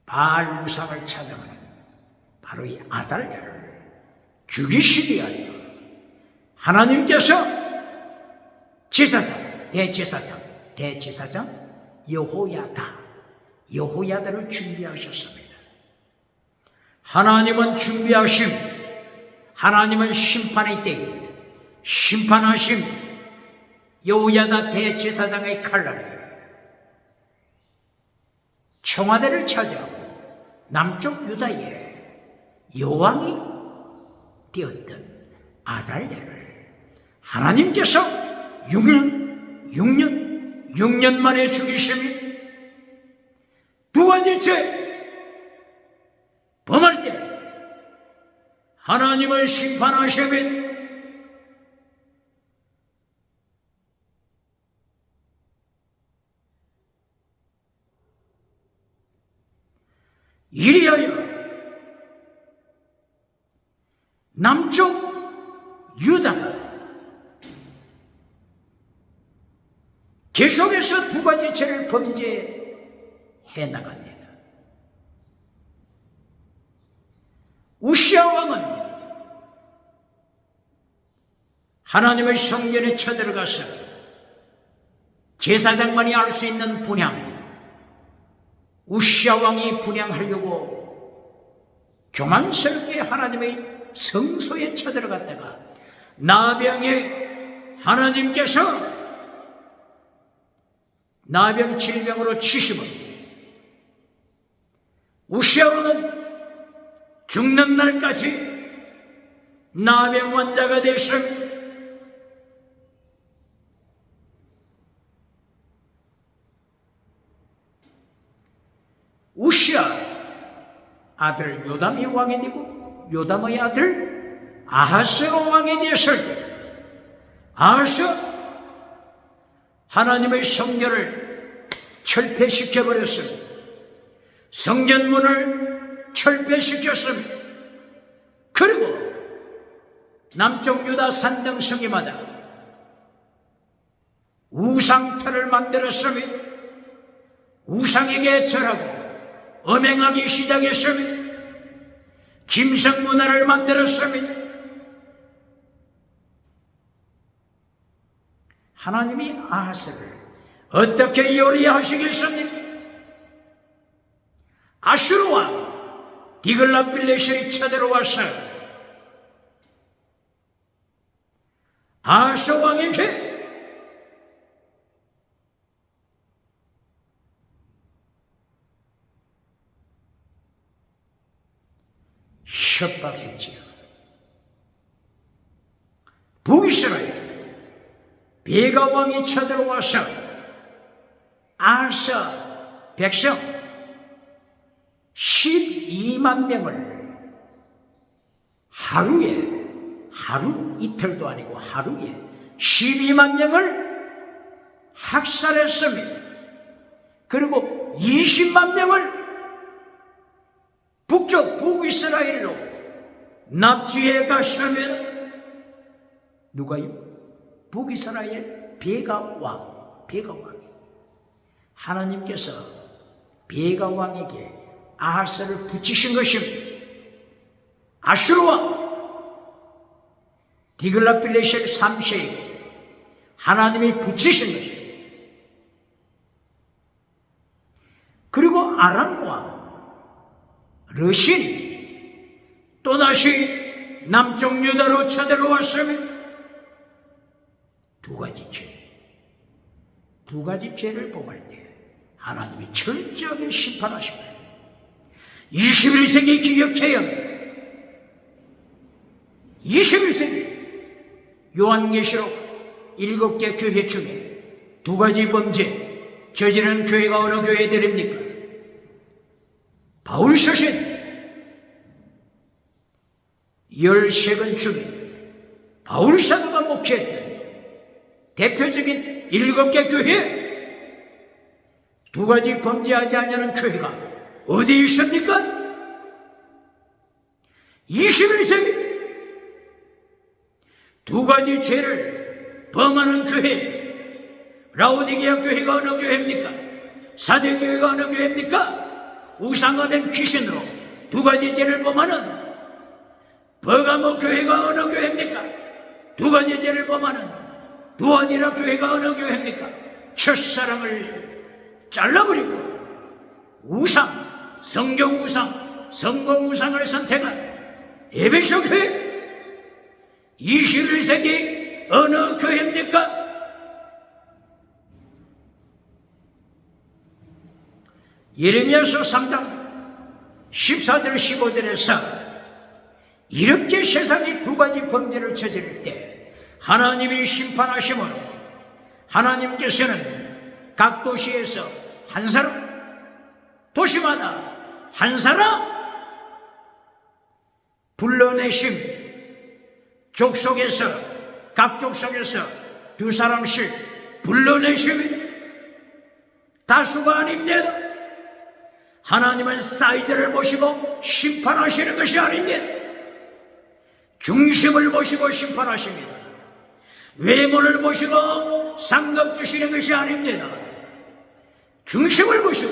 바알 우상을 찬양하는 바로 이 아달랴를 죽이시기 위하여 하나님께서 대제사장 여호야다를 준비하셨습니다. 하나님은 준비하심, 하나님은 심판의 때에 심판하심 여호야다 대제사장의 칼날에 청와대를 차지하고 남쪽 유다의 여왕이 되었던 아달랴를 하나님께서 6년 만에 죽이심이 두 가지 죄 범할 때 하나님을 심판하시면 이리하여 남쪽 유다가 계속해서 두 가지 죄를 범죄해 나갑니다. 우시야 왕은 하나님의 성전에 쳐들어가서 제사장만이 알 수 있는 분향, 우시야 왕이 분향하려고 교만스럽게 하나님의 성소에 쳐들어갔다가 나병에 하나님께서 나병 질병으로 치심을 우시야 왕은 죽는 날까지 나병 환자가 되셨습니다. 우시야 아들 요담이 왕이 되고 요담의 아들 아하스가 왕이 되었을 때 아하스 하나님의 성전을 철폐시켜버렸습니다. 성전문을 철폐시켰습니다. 그리고 남쪽 유다 산등성이마다 우상터를 만들었습니다. 우상에게 절하고 음행하기 시작했습니다. 김성 문화를 만들었습니다. 하나님이 아하스를 어떻게 요리하시겠습니까? 아슈르 왕 디글라필레셀이 쳐들어와서 아하스 왕에게 협박했지요. 북이스라엘 베가 왕이 쳐들어와서 아하스 백성 12만 명을 하루 이틀도 아니고 하루에 12만 명을 학살했습니다. 그리고 20만 명을 북쪽 북이스라엘로 납치해 가시면 누가요? 북이스라엘 베가 왕이 하나님께서 베가 왕에게 아하스를 붙이신 것입니다. 아슈르 왕 디글라필레셀 3세에게 하나님이 붙이신 것입니다. 그리고 아람 왕 르신이 또다시 남쪽 유다로 쳐들어왔으면 두 가지 죄를 범할 때 하나님이 철저하게 심판하시고 21세기 기독체험 21세기 요한계시록 7개 교회 중에 두 가지 범죄 저지른 교회가 어느 교회들입니까? 바울 서신 13권 중에 바울 사도가 목회했던 대표적인 7개 교회, 2가지 범죄하지 않는 교회가 어디 있습니까? 21세기 2가지 죄를 범하는 교회, 라오디게아 교회가 어느 교회입니까? 사대 교회가 어느 교회입니까? 우상화된 귀신으로 2가지 죄를 범하는 버가모 교회가 어느 교회입니까? 2가지 죄를 범하는 두아니라 교회가 어느 교회입니까? 첫사랑을 잘라버리고 우상, 성경 우상, 성공 우상을 선택한 에베소 교회, 21세기 어느 교회입니까? 예레미야서 3장 14절 15절에서 이렇게 세상이 2가지 범죄를 저지를 때 하나님이 심판하심으로 하나님께서는 각 도시에서 한 사람, 도시마다 한 사람 불러내심, 족속에서, 각 족속에서 2사람씩 불러내심, 다수가 아닙니다. 하나님은 사이드를 보시고 심판하시는 것이 아닙니다. 중심을 보시고 심판하십니다. 외모를 보시고 상급 주시는 것이 아닙니다. 중심을 보시고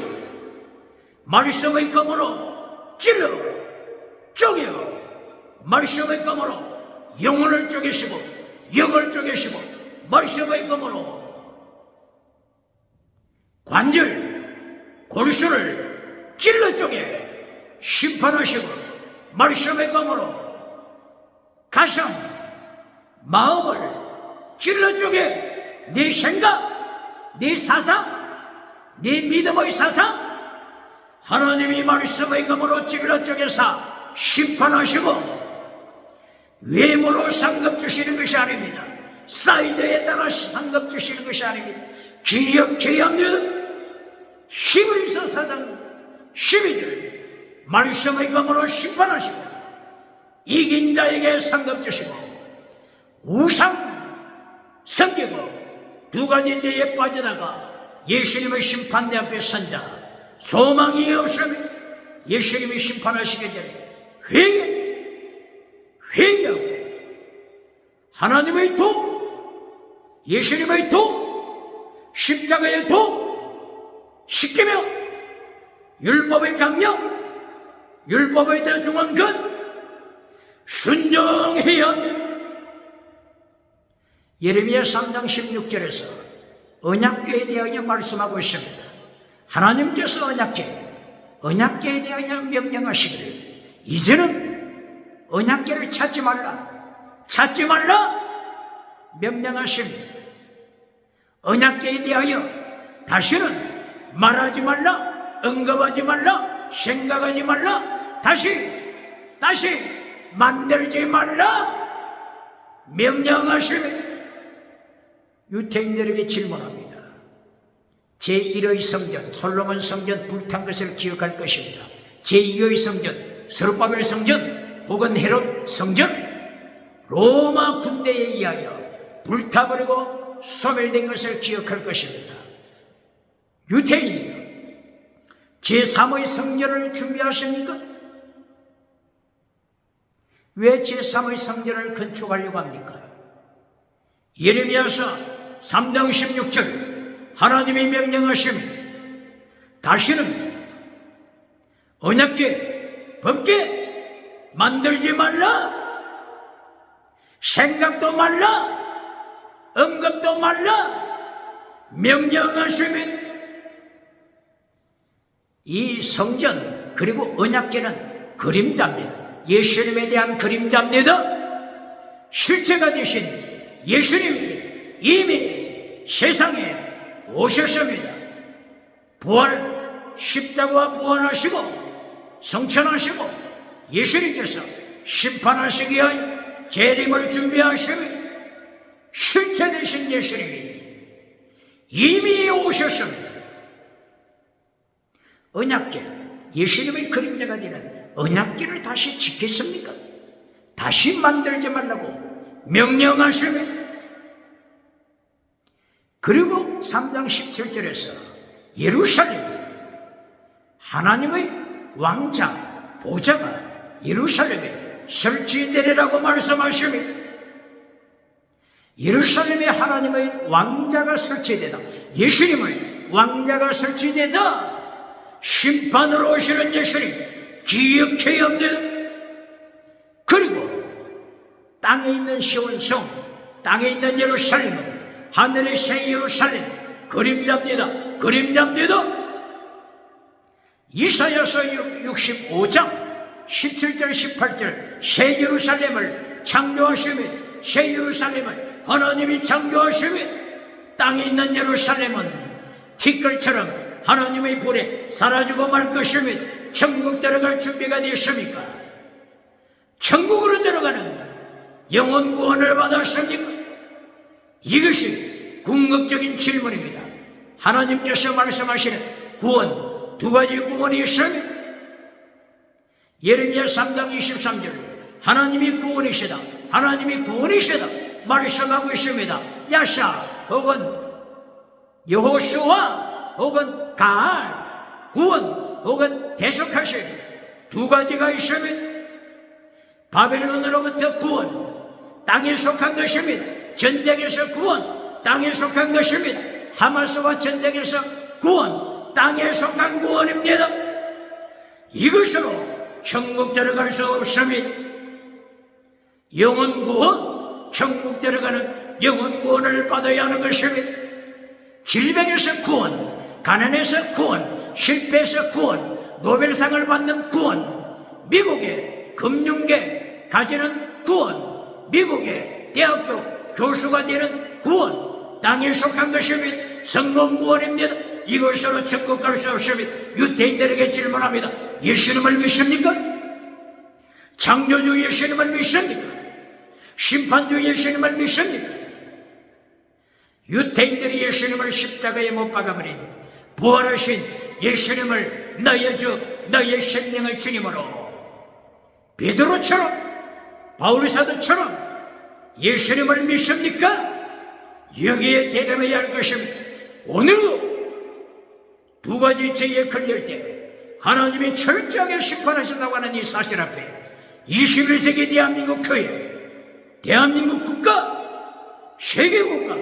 말씀의 검으로 찔러 쪼개어 말씀의 검으로 영혼을 쪼개시고 영을 쪼개시고 말씀의 검으로 관절, 골수를 찔러 쪼개 심판하시고 말씀의 검으로 가슴, 마음을 찔러 쪼개 네 생각, 네 사상, 네 믿음의 사상 하나님이 말씀의 검으로 찔러 쪼개사 심판하시고 외모로 상급 주시는 것이 아닙니다. 사이드에 따라 상급 주시는 것이 아닙니다. 기억해야 합니다. 히브리서 4장 12절 말씀의 검으로 심판하시고 이긴 자에게 상급 주시고 우상 섬기고 2가지 죄에 빠지다가 예수님의 심판대 앞에 선 자 소망이 없으면 예수님이 심판하시기 전에 회개하고 하나님의 도, 예수님의 도, 십자가의 도, 십계명, 율법의 강령, 율법의 대중한 것 순종해야 합니다. 예레미야 3장 16절에서 언약궤에 대하여 말씀하고 있습니다. 하나님께서 언약궤에 대하여 명령하시기를 이제는 언약궤를 찾지 말라 명령하십니다. 언약궤에 대하여 다시는 말하지 말라, 언급하지 말라, 생각하지 말라, 다시 만들지 말라 명령하십니다. 유태인들에게 질문합니다. 제1의 성전, 솔로몬 성전 불탄 것을 기억할 것입니다. 제2의 성전, 스룹바벨 성전 혹은 헤롯 성전, 로마 군대에 의하여 불타버리고 소멸된 것을 기억할 것입니다. 유태인이요, 제3의 성전을 준비하십니까? 왜 제3의 성전을 건축하려고 합니까? 예레미야서 3장 16절 하나님이 명령하시면 다시는 언약궤, 법궤 만들지 말라, 생각도 말라, 언급도 말라 명령하시면 이 성전 그리고 언약궤는 그림자입니다. 예수님에 대한 그림자입니다. 실체가 되신 예수님이 이미 세상에 오셨습니다. 십자가와 부활하시고 성천하시고 예수님께서 심판하시기 위하여 재림을 준비하시며 실체 되신 예수님이 이미 오셨습니다. 언약궤, 예수님의 그림자가 되는 언약궤를 다시 지켰습니까? 다시 만들지 말라고 명령하시며, 그리고 3장 17절에서 예루살렘, 하나님의 왕자 보좌가 예루살렘에 설치되리라고 말씀하시며, 예루살렘에 하나님의 왕자가 설치되다, 예수님의 왕자가 설치되다, 심판으로 오시는 예수님 기억해야 합니다. 그리고 땅에 있는 시온성, 땅에 있는 예루살렘은 하늘의 새 예루살렘 그림자입니다. 그림자입니다. 이사야서 65장 17절 18절 새 예루살렘을 창조하시며, 새 예루살렘을 하나님이 창조하시며, 땅에 있는 예루살렘은 티끌처럼 하나님의 불에 사라지고 말 것이며 천국 들어갈 준비가 되었습니까? 천국으로 들어가는 영혼 구원을 받았습니까? 이것이 궁극적인 질문입니다. 하나님께서 말씀하시는 구원, 두 가지 구원이 있습니다. 예레미야 3장 23절 하나님이 구원이시다, 하나님이 구원이시다 말씀하고 있습니다. 야샤 혹은 여호수아 혹은 가알, 구원 혹은 대속하심, 두 가지가 있습니다. 바벨론으로부터 구원, 땅에 속한 것입니다. 전쟁에서 구원, 땅에 속한 것입니다. 하마스와 전쟁에서 구원, 땅에 속한 구원입니다. 이것으로 천국 들어갈 수 없습니다. 영혼 구원, 천국 들어가는 영혼 구원을 받아야 하는 것입니다. 질병에서 구원, 가난에서 구원, 실패에서 구원, 노벨상을 받는 구원, 미국의 금융계 가지는 구원, 미국의 대학교 교수가 되는 구원, 땅에 속한 것입니다. 성공 구원입니다. 이것으로 천국 갈 수 없습니다. 유대인들에게 질문합니다. 예수님을 믿습니까? 창조주 예수님을 믿습니까? 심판주 예수님을 믿습니까? 유대인들이 예수님을 십자가에 못 박아버린 부활하신 예수님을 너의 주, 너의 생명의 주님으로, 베드로처럼 바울사도처럼 예수님을 믿습니까? 여기에 대답해야 할 것입니다. 오늘도 두 가지 죄에 걸릴 때 하나님이 철저하게 심판하신다고 하는 이 사실 앞에 21세기 대한민국 교회, 대한민국 국가, 세계국가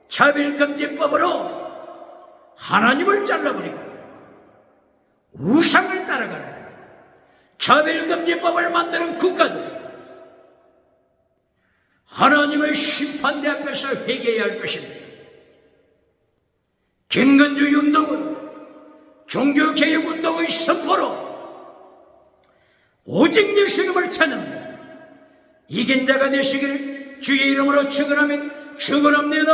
차별금지법으로 하나님을 잘라버리고 우상을 따라가는 차별금지법을 만드는 국가들, 하나님의 심판대 앞에서 회개해야 할 것입니다. 경건주의 운동은 종교개혁운동의 선포로 오직 예수님을 찾는 이긴 자가 되시길 주의 이름으로 축원합니다.